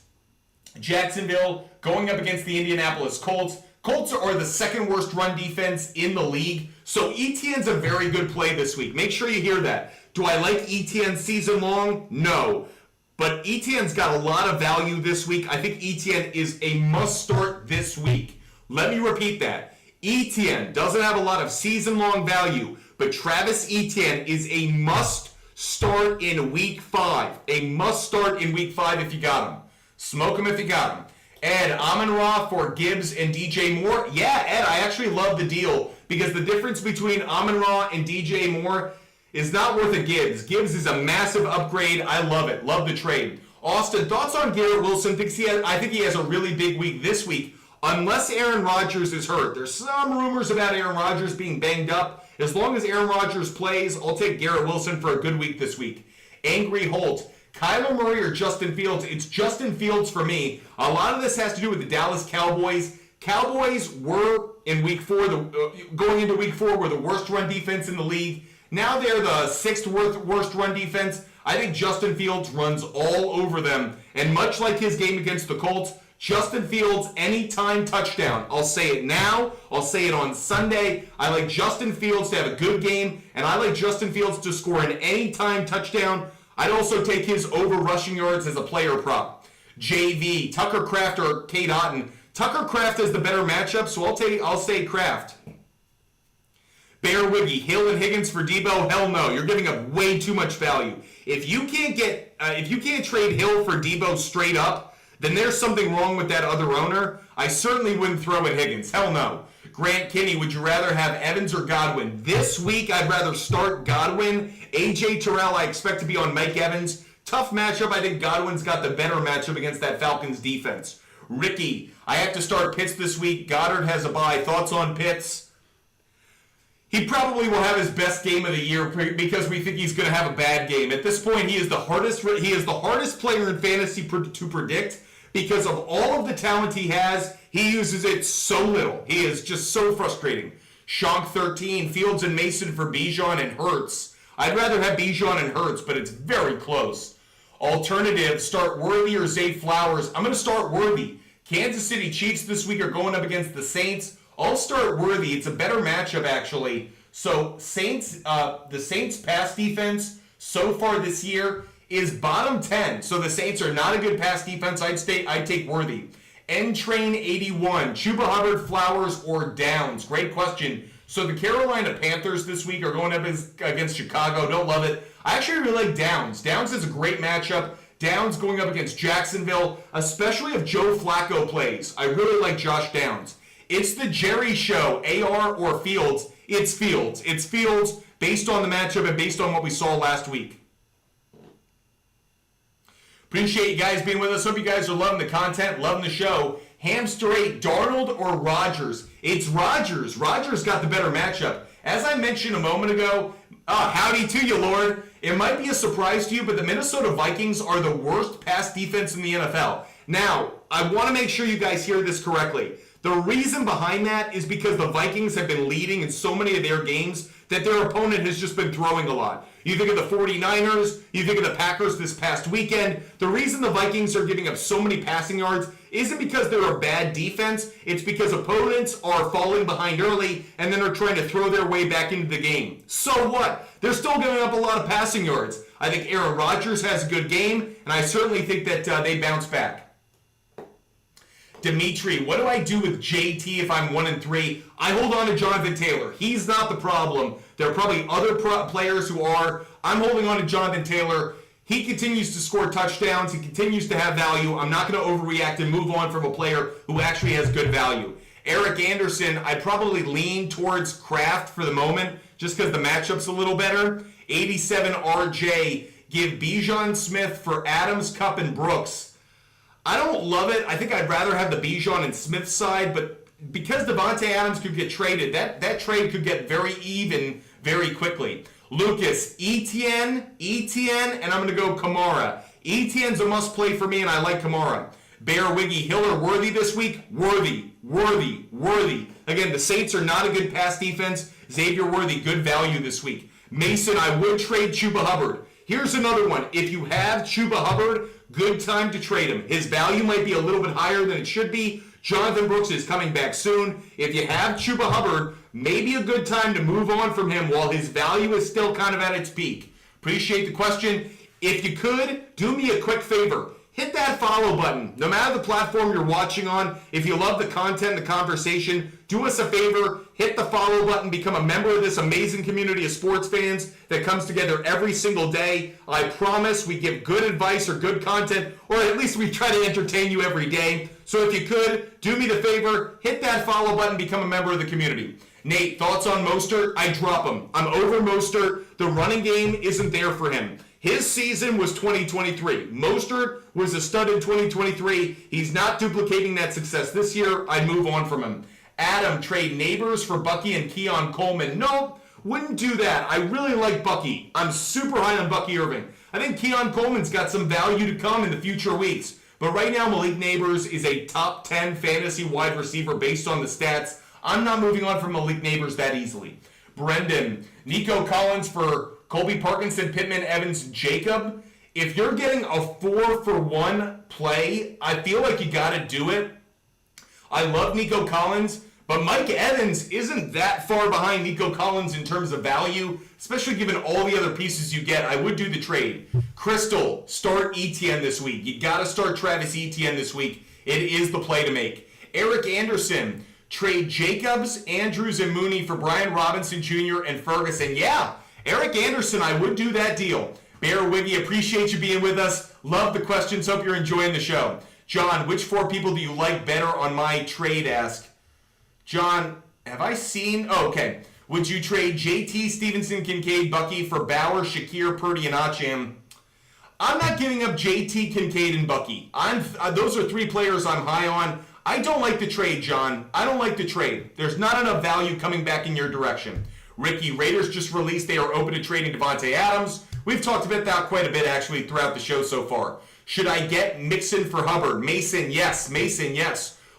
Jacksonville going up against the Indianapolis Colts. Colts are the second worst run defense in the league, so Etienne's a very good play this week. Make sure you hear that. Do I like Etienne season long? No. But Etienne's got a lot of value this week. I think Etienne is a must start this week. Let me repeat that. Etienne doesn't have a lot of season long value, but Travis Etienne is a must start in week 5. A must start in week 5 if you got him. Smoke him if you got him. Ed, Amon-Ra for Gibbs and DJ Moore. Yeah, Ed, I actually love the deal because the difference between Amon-Ra and DJ Moore is not worth a Gibbs. Gibbs is a massive upgrade. I love it. Love the trade. Austin, thoughts on Garrett Wilson? I think he has a really big week this week, unless Aaron Rodgers is hurt. There's some rumors about Aaron Rodgers being banged up. As long as Aaron Rodgers plays, I'll take Garrett Wilson for a good week this week. Angry Holt, Kyler Murray or Justin Fields? It's Justin Fields for me. A lot of this has to do with the Dallas Cowboys. Cowboys were in week 4, going into week 4, were the worst run defense in the league. Now they're the 6th worst run defense. I think Justin Fields runs all over them. And much like his game against the Colts, Justin Fields, anytime touchdown. I'll say it now. I'll say it on Sunday. I like Justin Fields to have a good game, and I like Justin Fields to score an anytime touchdown. I'd also take his over rushing yards as a player prop. JV, Tucker Kraft or Kate Otten. Tucker Kraft is the better matchup, so I'll say Kraft. Bear Wiggy, Hill and Higgins for Debo? Hell no. You're giving up way too much value. If you can't trade Hill for Debo straight up, then there's something wrong with that other owner. I certainly wouldn't throw in Higgins. Hell no. Grant Kinney, would you rather have Evans or Godwin? This week, I'd rather start Godwin. A.J. Terrell, I expect to be on Mike Evans. Tough matchup. I think Godwin's got the better matchup against that Falcons defense. Ricky, I have to start Pitts this week. Goddard has a bye. Thoughts on Pitts? He probably will have his best game of the year because we think he's going to have a bad game. At this point, he is the hardest player in fantasy to predict because of all of the talent he has. He uses it so little. He is just so frustrating. Shonk 13, Fields and Mason for Bijan and Hurts. I'd rather have Bijan and Hurts, but it's very close. Alternative, start Worthy or Zay Flowers. I'm going to start Worthy. Kansas City Chiefs this week are going up against the Saints. I'll start Worthy. It's a better matchup, actually. So the Saints' pass defense so far this year is bottom 10. So the Saints are not a good pass defense. I'd take Worthy. N-Train 81, Chuba Hubbard, Flowers, or Downs? Great question. So the Carolina Panthers this week are going up against Chicago. Don't love it. I actually really like Downs. Downs is a great matchup. Downs going up against Jacksonville, especially if Joe Flacco plays. I really like Josh Downs. It's the Jerry Show, AR or Fields. It's Fields. It's Fields based on the matchup and based on what we saw last week. Appreciate you guys being with us. Hope you guys are loving the content, loving the show. Hamster 8, Darnold or Rodgers? It's Rodgers. Rodgers got the better matchup. As I mentioned a moment ago, howdy to you, Lord. It might be a surprise to you, but the Minnesota Vikings are the worst pass defense in the NFL. Now, I want to make sure you guys hear this correctly. The reason behind that is because the Vikings have been leading in so many of their games that their opponent has just been throwing a lot. You think of the 49ers, you think of the Packers this past weekend. The reason the Vikings are giving up so many passing yards isn't because they're a bad defense. It's because opponents are falling behind early and then are trying to throw their way back into the game. So what? They're still giving up a lot of passing yards. I think Aaron Rodgers has a good game, and I certainly think that they bounce back. Dimitri, what do I do with JT if I'm 1-3? I hold on to Jonathan Taylor. He's not the problem. There are probably other players who are. I'm holding on to Jonathan Taylor. He continues to score touchdowns. He continues to have value. I'm not going to overreact and move on from a player who actually has good value. Eric Anderson, I probably lean towards Kraft for the moment just because the matchup's a little better. 87 RJ, give Bijan Smith for Adams, Kupp, and Brooks. I don't love it. I think I'd rather have the Bijan and Smith side, but because Devontae Adams could get traded, that trade could get very even very quickly. Lucas, Etienne, and I'm going to go Kamara. Etienne's a must-play for me, and I like Kamara. Bear Wiggy, Hill or Worthy this week? Worthy. Again, the Saints are not a good pass defense. Xavier Worthy, good value this week. Mason, I would trade Chuba Hubbard. Here's another one. If you have Chuba Hubbard, good time to trade him. His value might be a little bit higher than it should be. Jonathan Brooks is coming back soon. If you have Chuba Hubbard, maybe a good time to move on from him while his value is still kind of at its peak. Appreciate the question. If you could, do me a quick favor. Hit that follow button. No matter the platform you're watching on, if you love the content, the conversation, do us a favor, hit the follow button, become a member of this amazing community of sports fans that comes together every single day. I promise we give good advice or good content, or at least we try to entertain you every day. So if you could, do me the favor, hit that follow button, become a member of the community. Nate, thoughts on Mostert? I drop him. I'm over Mostert. The running game isn't there for him. His season was 2023. Mostert was a stud in 2023. He's not duplicating that success this year. I'd move on from him. Adam, trade Neighbors for Bucky and Keon Coleman. Nope, wouldn't do that. I really like Bucky. I'm super high on Bucky Irving. I think Keon Coleman's got some value to come in the future weeks. But right now, Malik Neighbors is a top 10 fantasy wide receiver based on the stats. I'm not moving on from Malik Neighbors that easily. Brendan, Nico Collins for Colby Parkinson, Pittman, Evans, Jacob. If you're getting a 4-for-1 play, I feel like you got to do it. I love Nico Collins, but Mike Evans isn't that far behind Nico Collins in terms of value, especially given all the other pieces you get. I would do the trade. Crystal, start Etienne this week. You got to start Travis Etienne this week. It is the play to make. Eric Anderson, trade Jacobs, Andrews, and Mooney for Brian Robinson Jr. and Ferguson. Yeah. Eric Anderson, I would do that deal. Bear Wiggy, appreciate you being with us. Love the questions. Hope you're enjoying the show. John, which 4 people do you like better on my trade ask? John, have I seen? Oh, okay. Would you trade JT, Stevenson, Kincaid, Bucky for Bauer, Shakir, Purdy, and Acham? I'm not giving up JT, Kincaid, and Bucky. Those are 3 players I'm high on. I don't like the trade, John. I don't like the trade. There's not enough value coming back in your direction. Ricky, Raiders just released they are open to trading Devontae Adams. We've talked about that quite a bit, actually, throughout the show so far. Should I get Mixon for Hubbard? Mason, yes.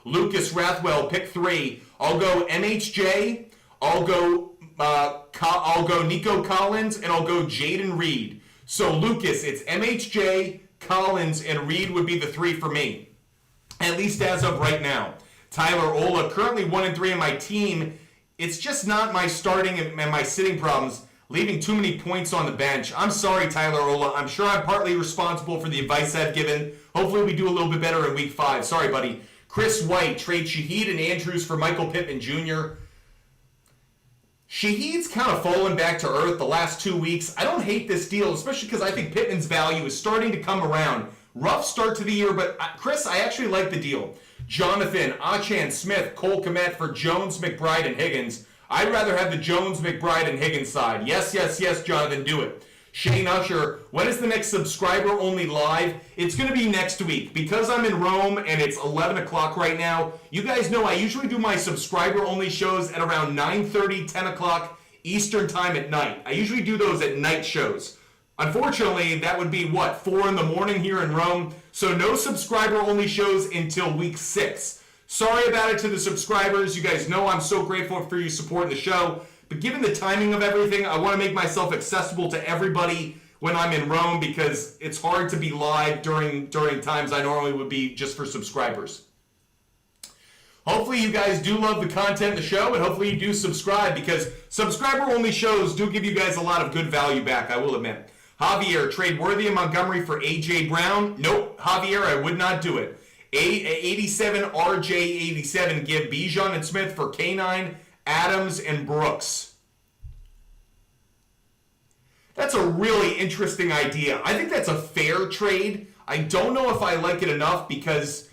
Lucas Rathwell, pick 3. I'll go MHJ. I'll go Nico Collins, and I'll go Jaden Reed. So, Lucas, it's MHJ, Collins, and Reed would be the 3 for me, at least as of right now. Tyler Ola, currently 1-3 in my team. It's just not my starting and my sitting problems, leaving too many points on the bench. I'm sorry, Tyler Ola. I'm sure I'm partly responsible for the advice I've given. Hopefully we do a little bit better in week 5. Sorry, buddy. Chris White, trade Shaheed and Andrews for Michael Pittman Jr. Shaheed's kind of fallen back to earth the last 2 weeks. I don't hate this deal, especially because I think Pittman's value is starting to come around. Rough start to the year, but Chris, I actually like the deal. Jonathan, Achane, Smith, Cole Kmet for Jones, McBride, and Higgins. I'd rather have the Jones, McBride, and Higgins side. Yes, Jonathan, do it. Shane Usher, when is the next subscriber only live? It's going to be next week. Because I'm in Rome and it's 11 o'clock right now, you guys know I usually do my subscriber only shows at around 9:30, 10 o'clock Eastern time at night. I usually do those at night shows. Unfortunately, that would be 4 in the morning here in Rome. So no subscriber only shows until week 6. Sorry about it to the subscribers. You guys know I'm so grateful for you supporting the show. But given the timing of everything, I want to make myself accessible to everybody when I'm in Rome because it's hard to be live during times I normally would be just for subscribers. Hopefully you guys do love the content of the show, and hopefully you do subscribe because subscriber-only shows do give you guys a lot of good value back, I will admit. Javier, trade Worthy and Montgomery for A.J. Brown? Nope, Javier, I would not do it. 87 RJ87, give Bijan and Smith for K9, Adams, and Brooks. That's a really interesting idea. I think that's a fair trade. I don't know if I like it enough because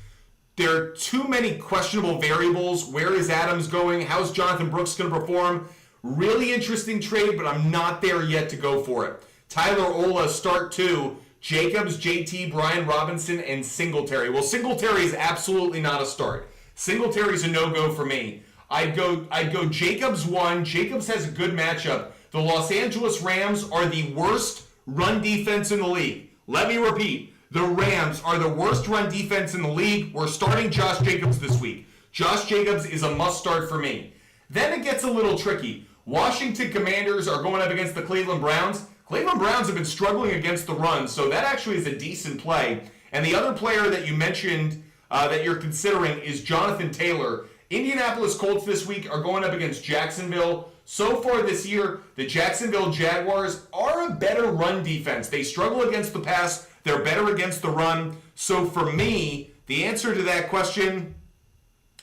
there are too many questionable variables. Where is Adams going? How's Jonathan Brooks going to perform? Really interesting trade, but I'm not there yet to go for it. Tyler Ola, start 2. Jacobs, JT, Brian Robinson, and Singletary. Well, Singletary is absolutely not a start. Singletary's a no-go for me. I'd go Jacobs 1. Jacobs has a good matchup. The Los Angeles Rams are the worst run defense in the league. Let me repeat. The Rams are the worst run defense in the league. We're starting Josh Jacobs this week. Josh Jacobs is a must-start for me. Then it gets a little tricky. Washington Commanders are going up against the Cleveland Browns. Cleveland Browns have been struggling against the run, so that actually is a decent play. And the other player that you mentioned that you're considering is Jonathan Taylor. Indianapolis Colts this week are going up against Jacksonville. So far this year, the Jacksonville Jaguars are a better run defense. They struggle against the pass. They're better against the run. So for me, the answer to that question,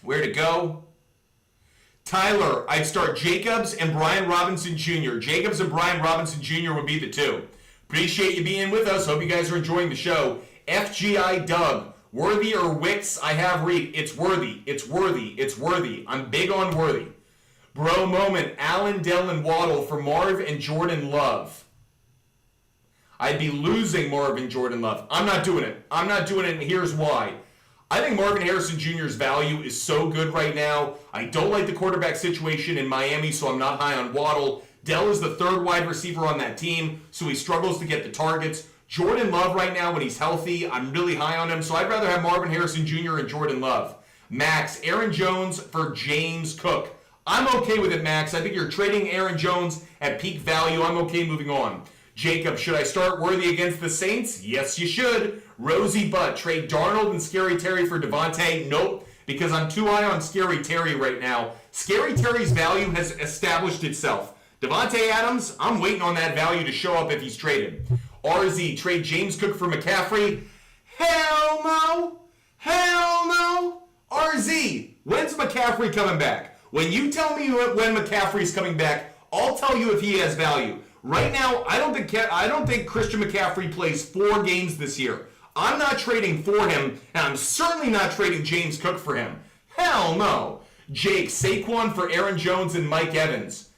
where to go? Tyler, I'd start Jacobs and Brian Robinson Jr. Jacobs and Brian Robinson Jr. would be the two. Appreciate you being with us. Hope you guys are enjoying the show. FGI Doug, Worthy or Wicks? I have read. It's Worthy. It's Worthy. It's Worthy. I'm big on Worthy. Bro moment, Allen, Dell, and Waddle for Marv and Jordan Love. I'd be losing Marv and Jordan Love. I'm not doing it. I'm not doing it, and here's why. I think Marvin Harrison Jr.'s value is so good right now. I don't like the quarterback situation in Miami, so I'm not high on Waddle. Dell is the third wide receiver on that team, so he struggles to get the targets. Jordan Love right now, when he's healthy, I'm really high on him, so I'd rather have Marvin Harrison Jr. and Jordan Love. Max, Aaron Jones for James Cook. I'm okay with it, Max. I think you're trading Aaron Jones at peak value. I'm okay moving on. Jacob, should I start Worthy against the Saints? Yes, you should. Rosie Butt, trade Darnold and Scary Terry for Devontae? Nope, because I'm too high on Scary Terry right now. Scary Terry's value has established itself. Devontae Adams, I'm waiting on that value to show up if he's traded. RZ, trade James Cook for McCaffrey? Hell no! Hell no! RZ, when's McCaffrey coming back? When you tell me when McCaffrey's coming back, I'll tell you if he has value. Right now, I don't think Christian McCaffrey plays 4 games this year. I'm not trading for him, and I'm certainly not trading James Cook for him. Hell no. Jake, Saquon for Aaron Jones and Mike Evans.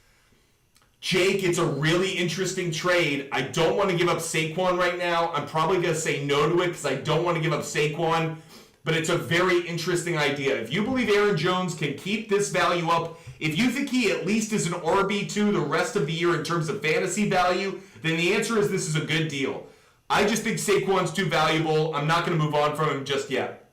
Jake, it's a really interesting trade. I don't want to give up Saquon right now. I'm probably going to say no to it because I don't want to give up Saquon. But it's a very interesting idea. If you believe Aaron Jones can keep this value up, if you think he at least is an RB2 the rest of the year in terms of fantasy value, then the answer is this is a good deal. I just think Saquon's too valuable. I'm not going to move on from him just yet.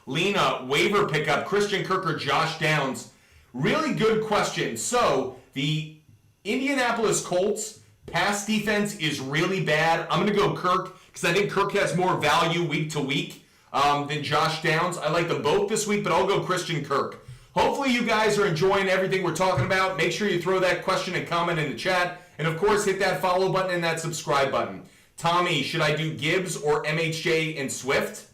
Lena, waiver pickup, Christian Kirk or Josh Downs? Really good question. So, the Indianapolis Colts pass defense is really bad. I'm going to go Kirk because I think Kirk has more value week to week than Josh Downs. I like them both this week, but I'll go Christian Kirk. Hopefully you guys are enjoying everything we're talking about. Make sure you throw that question and comment in the chat. And of course, hit that follow button and that subscribe button. Tommy, should I do Gibbs or MHJ and Swift?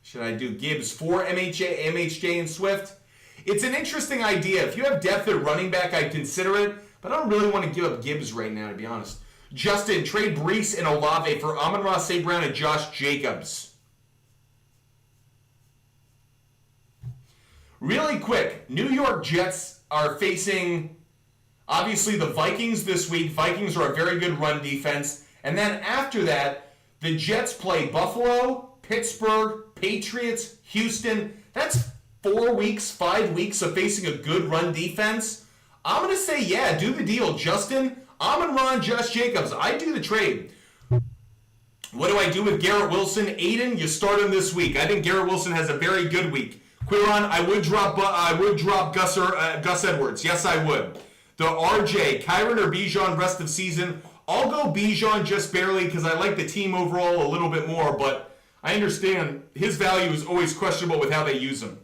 Should I do Gibbs for MHJ and Swift? It's an interesting idea. If you have depth at running back, I'd consider it. But I don't really want to give up Gibbs right now, to be honest. Justin, trade Brees and Olave for Amon-Ra St. Brown and Josh Jacobs. Really quick, New York Jets are facing, obviously, the Vikings this week. Vikings are a very good run defense. And then after that, the Jets play Buffalo, Pittsburgh, Patriots, Houston. That's 4 weeks, 5 weeks of facing a good run defense. I'm going to say, yeah, do the deal, Justin. I'm going to run Josh Jacobs. I do the trade. What do I do with Garrett Wilson? Aiden, you start him this week. I think Garrett Wilson has a very good week. Quiron, I would drop Gus Edwards. Yes, I would. The RJ, Kyron or Bijan rest of season. I'll go Bijan just barely because I like the team overall a little bit more, but I understand his value is always questionable with how they use him.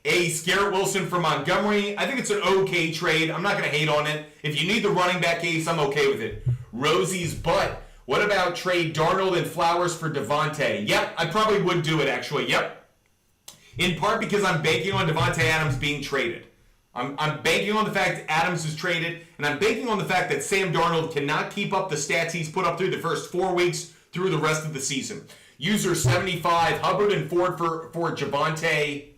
Ace, Garrett Wilson for Montgomery. I think it's an okay trade. I'm not going to hate on it. If you need the running back ace, I'm okay with it. Rosie's butt. What about trade Darnold and Flowers for Devontae? Yep, I probably would do it, actually. Yep. In part because I'm banking on Devontae Adams being traded. I'm banking on the fact Adams is traded, and I'm banking on the fact that Sam Darnold cannot keep up the stats he's put up through the first 4 weeks through the rest of the season. User 75, Hubbard and Ford for Javonte,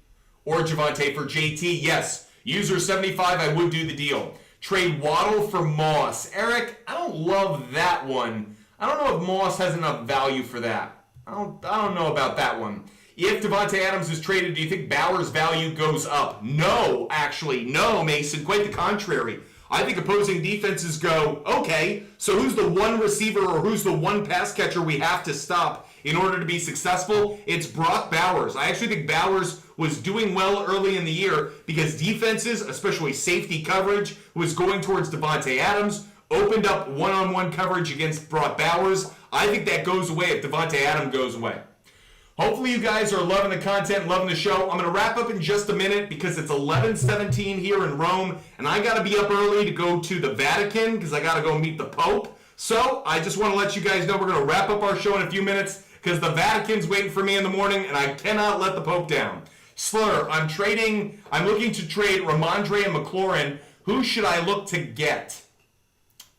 or Javonte for JT. Yes, user 75, I would do the deal. Trade Waddle for Moss. Eric, I don't love that one. I don't know if Moss has enough value for that. I don't know about that one. If Devontae Adams is traded, do you think Bauer's value goes up? No, actually. No, Mason. Quite the contrary. I think opposing defenses go, okay, so who's the one receiver or who's the one pass catcher we have to stop in order to be successful? It's Brock Bowers. I actually think Bowers was doing well early in the year because defenses, especially safety coverage, was going towards Devontae Adams, opened up one-on-one coverage against Brock Bowers. I think that goes away if Devontae Adams goes away. Hopefully you guys are loving the content, loving the show. I'm going to wrap up in just a minute because it's 11:17 here in Rome, and I got to be up early to go to the Vatican because I got to go meet the Pope. So I just want to let you guys know we're going to wrap up our show in a few minutes because the Vatican's waiting for me in the morning, and I cannot let the Pope down. Slur, I'm looking to trade Ramondre and McLaurin. Who should I look to get?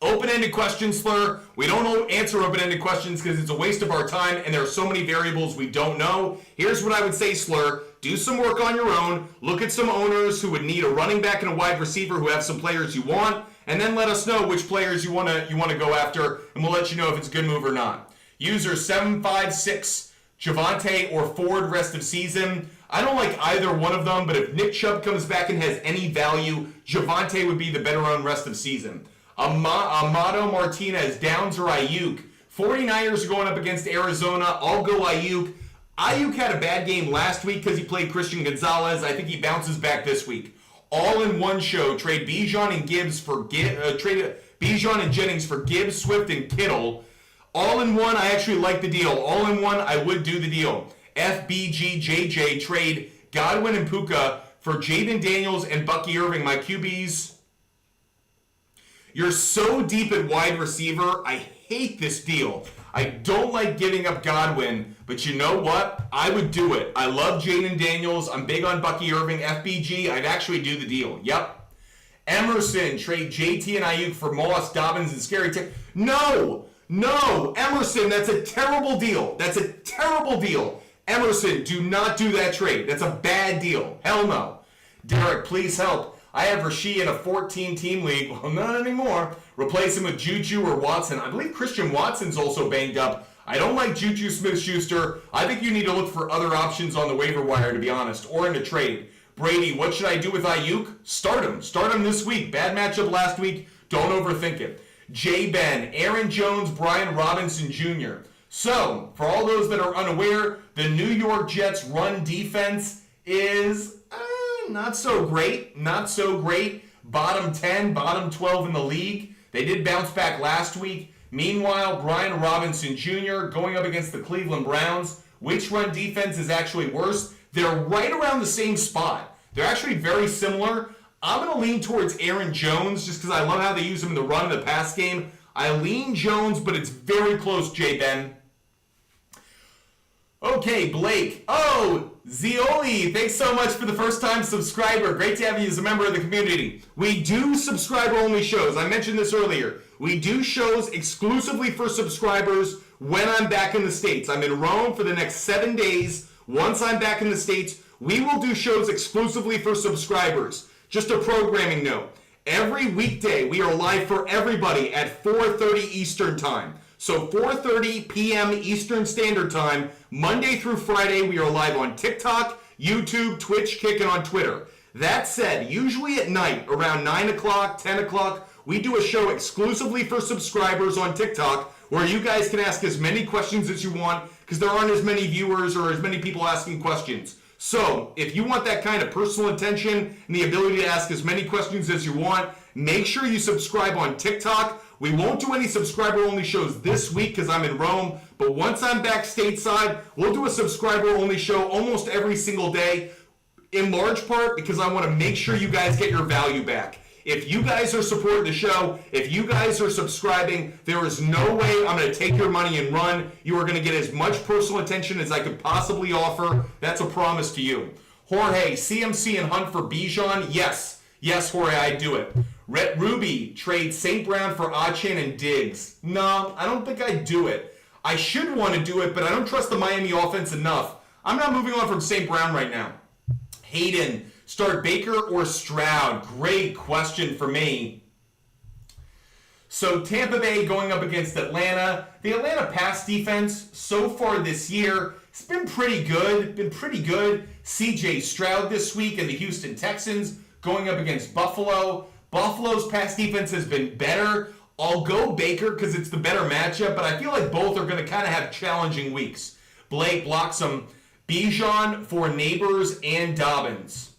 Open-ended questions, Slur. We don't answer open-ended questions because it's a waste of our time and there are so many variables we don't know. Here's what I would say, Slur. Do some work on your own. Look at some owners who would need a running back and a wide receiver who have some players you want, and then let us know which players you want to go after, and we'll let you know if it's a good move or not. User 756, Javonte or Ford rest of season. I don't like either one of them, but if Nick Chubb comes back and has any value, Javonte would be the better owned rest of season. Amado Martinez, Downs or Ayuk. 49ers are going up against Arizona. I'll go Ayuk. Ayuk had a bad game last week because he played Christian Gonzalez. I think he bounces back this week. All in one show. Trade Bijan and Bijan and Jennings for Gibbs, Swift, and Kittle. All in one, I actually like the deal. All in one, I would do the deal. FBGJJ trade Godwin and Puka for Jaden Daniels and Bucky Irving, my QBs. You're so deep at wide receiver. I hate this deal. I don't like giving up Godwin, but you know what? I would do it. I love Jaden Daniels. I'm big on Bucky Irving. FBG, I'd actually do the deal. Yep. Emerson, trade JT and Ayuk for Moss, Dobbins, and Scary Terry. No, Emerson, that's a terrible deal. That's a terrible deal. Emerson, do not do that trade. That's a bad deal. Hell no. Derek, please help. I have Rasheed in a 14-team league. Well, not anymore. Replace him with Juju or Watson. I believe Christian Watson's also banged up. I don't like Juju Smith-Schuster. I think you need to look for other options on the waiver wire, to be honest, or in a trade. Brady, what should I do with Ayuk? Start him. Start him this week. Bad matchup last week. Don't overthink it. J-Ben, Aaron Jones, Brian Robinson Jr. So, for all those that are unaware, the New York Jets run defense is not so great. Not so great. Bottom 10, bottom 12 in the league. They did bounce back last week. Meanwhile, Brian Robinson Jr. going up against the Cleveland Browns. Which run defense is actually worse? They're right around the same spot. They're actually very similar. I'm going to lean towards Aaron Jones just because I love how they use him in the run and the pass game. I lean Jones, but it's very close, J-Ben. Okay, Blake. Oh, Zioli, thanks so much for the first-time subscriber. Great to have you as a member of the community. We do subscriber-only shows. I mentioned this earlier. We do shows exclusively for subscribers when I'm back in the States. I'm in Rome for the next 7 days. Once I'm back in the States, We will do shows exclusively for subscribers. Just a programming note. Every weekday, we are live for everybody at 4:30 Eastern Time. So 4:30 p.m. Eastern Standard Time, Monday through Friday, we are live on TikTok, YouTube, Twitch, Kick, and on Twitter. That said, usually at night, around 9 o'clock, 10 o'clock, we do a show exclusively for subscribers on TikTok where you guys can ask as many questions as you want because there aren't as many viewers or as many people asking questions. So, if you want that kind of personal attention and the ability to ask as many questions as you want, make sure you subscribe on TikTok. We won't do any subscriber-only shows this week because I'm in Rome, but once I'm back stateside, we'll do a subscriber-only show almost every single day, in large part because I want to make sure you guys get your value back. If you guys are supporting the show, if you guys are subscribing, there is no way I'm going to take your money and run. You are going to get as much personal attention as I could possibly offer. That's a promise to you. Jorge, CMC and Hunt for Bijan? Yes. Yes, Jorge, I'd do it. Rhett Ruby, trade St. Brown for Achan and Diggs. No, I don't think I'd do it. I should want to do it, but I don't trust the Miami offense enough. I'm not moving on from St. Brown right now. Hayden, start Baker or Stroud? Great question for me. So Tampa Bay going up against Atlanta. The Atlanta pass defense so far this year has been pretty good. CJ Stroud this week and the Houston Texans going up against Buffalo. Buffalo's pass defense has been better. I'll go Baker because it's the better matchup, but I feel like both are going to kind of have challenging weeks. Blake blocks some Bijan for Neighbors and Dobbins.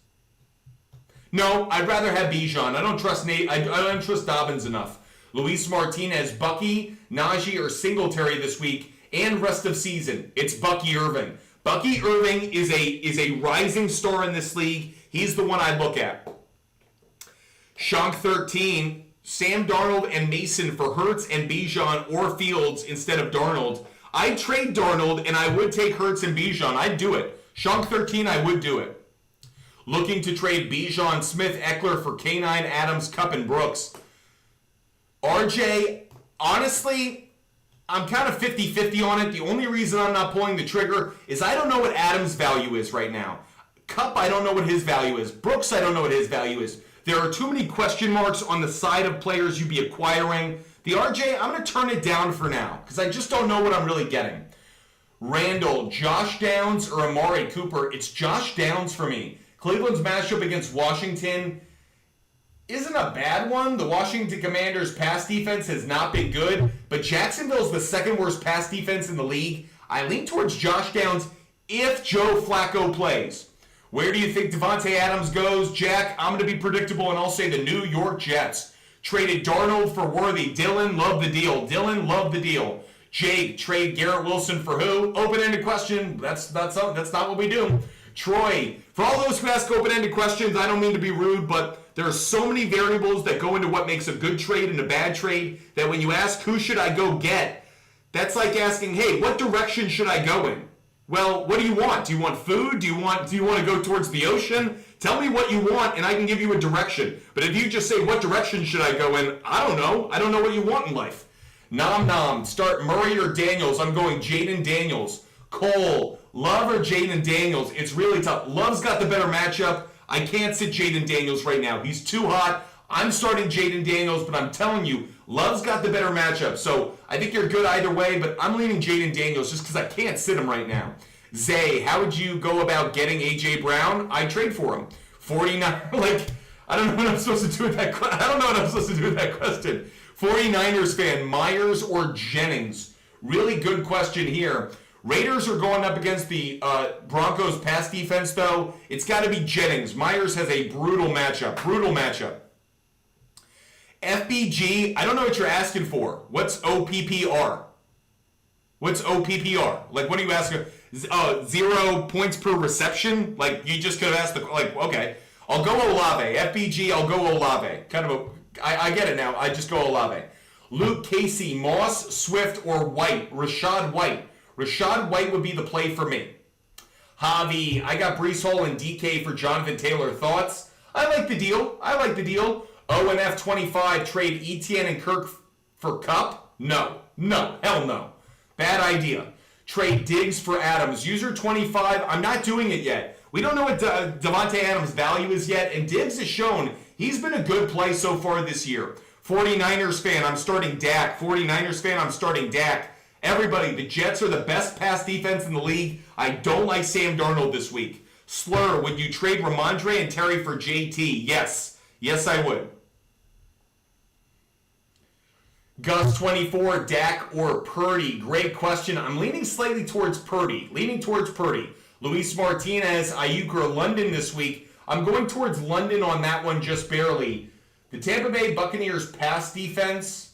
No, I'd rather have Bijan. I don't trust I don't trust Dobbins enough. Luis Martinez, Bucky, Najee, or Singletary this week and rest of season. It's Bucky Irving. Bucky Irving is a rising star in this league. He's the one I look at. Shank 13, Sam Darnold and Mason for Hurts and Bijan or Fields instead of Darnold. I'd trade Darnold and I would take Hurts and Bijan. I'd do it. Shank 13, I would do it. Looking to trade Bijan, Smith, Eckler for K9, Adams, Kupp, and Brooks. RJ, honestly, I'm kind of 50-50 on it. The only reason I'm not pulling the trigger is I don't know what Adams' value is right now. Kupp, I don't know what his value is. Brooks, I don't know what his value is. There are too many question marks on the side of players you'd be acquiring. The RJ, I'm going to turn it down for now because I just don't know what I'm really getting. Randall, Josh Downs, or Amari Cooper? It's Josh Downs for me. Cleveland's matchup against Washington isn't a bad one. The Washington Commanders' pass defense has not been good, but Jacksonville's the second worst pass defense in the league. I lean towards Josh Downs if Joe Flacco plays. Where do you think Devontae Adams goes? Jack, I'm going to be predictable, and I'll say the New York Jets. Traded Darnold for Worthy. Dylan, love the deal. Dylan, love the deal. Jake, trade Garrett Wilson for who? Open-ended question. That's not what we do. Troy, for all those who ask open-ended questions, I don't mean to be rude, but there are so many variables that go into what makes a good trade and a bad trade that when you ask who should I go get, that's like asking, hey, what direction should I go in? Well, what do you want? Do you want food? Do you want to go towards the ocean? Tell me what you want and I can give you a direction. But if you just say, what direction should I go in? I don't know. I don't know what you want in life. Nom, start Murray or Daniels. I'm going Jaden Daniels. Cole, Love or Jaden Daniels? It's really tough. Love's got the better matchup. I can't sit Jaden Daniels right now. He's too hot. I'm starting Jaden Daniels, but I'm telling you, Love's got the better matchup. So I think you're good either way, but I'm leaning Jaden Daniels just because I can't sit him right now. Zay, how would you go about getting A.J. Brown? I'd trade for him. 49, I don't know what I'm supposed to do with that. I don't know what I'm supposed to do with that question. 49ers fan, Myers or Jennings? Really good question here. Raiders are going up against the Broncos pass defense, though. It's got to be Jennings. Myers has a brutal matchup. FBG, I don't know what you're asking for. What's OPPR? What are you asking? 0 points per reception? You just could have asked okay. I'll go Olave. FBG, I'll go Olave. I get it now. I just go Olave. Luke Casey, Moss, Swift, or White? Rashad White. Rashad White would be the play for me. Javi, I got Breece Hall and DK for Jonathan Taylor. Thoughts? I like the deal. ONF 25, trade Etienne and Kirk for Kupp? No. Hell no. Bad idea. trade Diggs for Adams. User 25, I'm not doing it yet. We don't know what Devontae Adams' value is yet, and Diggs has shown he's been a good play so far this year. 49ers fan, I'm starting Dak. 49ers fan, I'm starting Dak. Everybody, the Jets are the best pass defense in the league. I don't like Sam Darnold this week. Slur, would you trade Ramondre and Terry for JT? Yes. Yes, I would. Gus 24, Dak or Purdy? Great question. I'm leaning slightly towards Purdy. Luis Martinez, Ayuk or London this week? I'm going towards London on that one just barely. The Tampa Bay Buccaneers pass defense,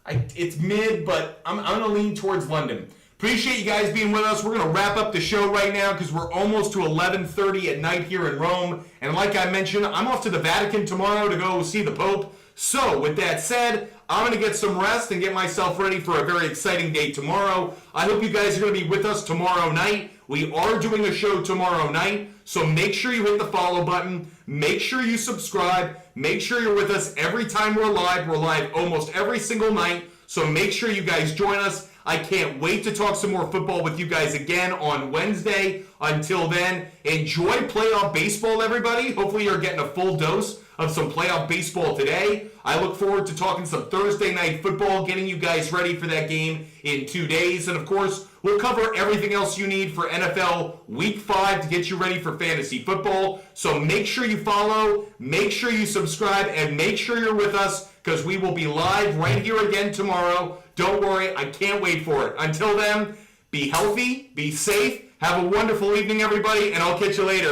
it's mid, but I'm going to lean towards London. Appreciate you guys being with us. We're going to wrap up the show right now because we're almost to 11:30 at night here in Rome. And like I mentioned, I'm off to the Vatican tomorrow to go see the Pope. So with that said, I'm going to get some rest and get myself ready for a very exciting day tomorrow. I hope you guys are going to be with us tomorrow night. We are doing a show tomorrow night, so make sure you hit the follow button. Make sure you subscribe. Make sure you're with us every time we're live. We're live almost every single night, so make sure you guys join us. I can't wait to talk some more football with you guys again on Wednesday. Until then, enjoy playoff baseball, everybody. Hopefully you're getting a full dose of some playoff baseball today. I look forward to talking some Thursday night football, getting you guys ready for that game in 2 days. And of course, we'll cover everything else you need for NFL Week 5 to get you ready for fantasy football. So make sure you follow, make sure you subscribe, and make sure you're with us because we will be live right here again tomorrow. Don't worry, I can't wait for it. Until then, be healthy, be safe, have a wonderful evening, everybody, and I'll catch you later.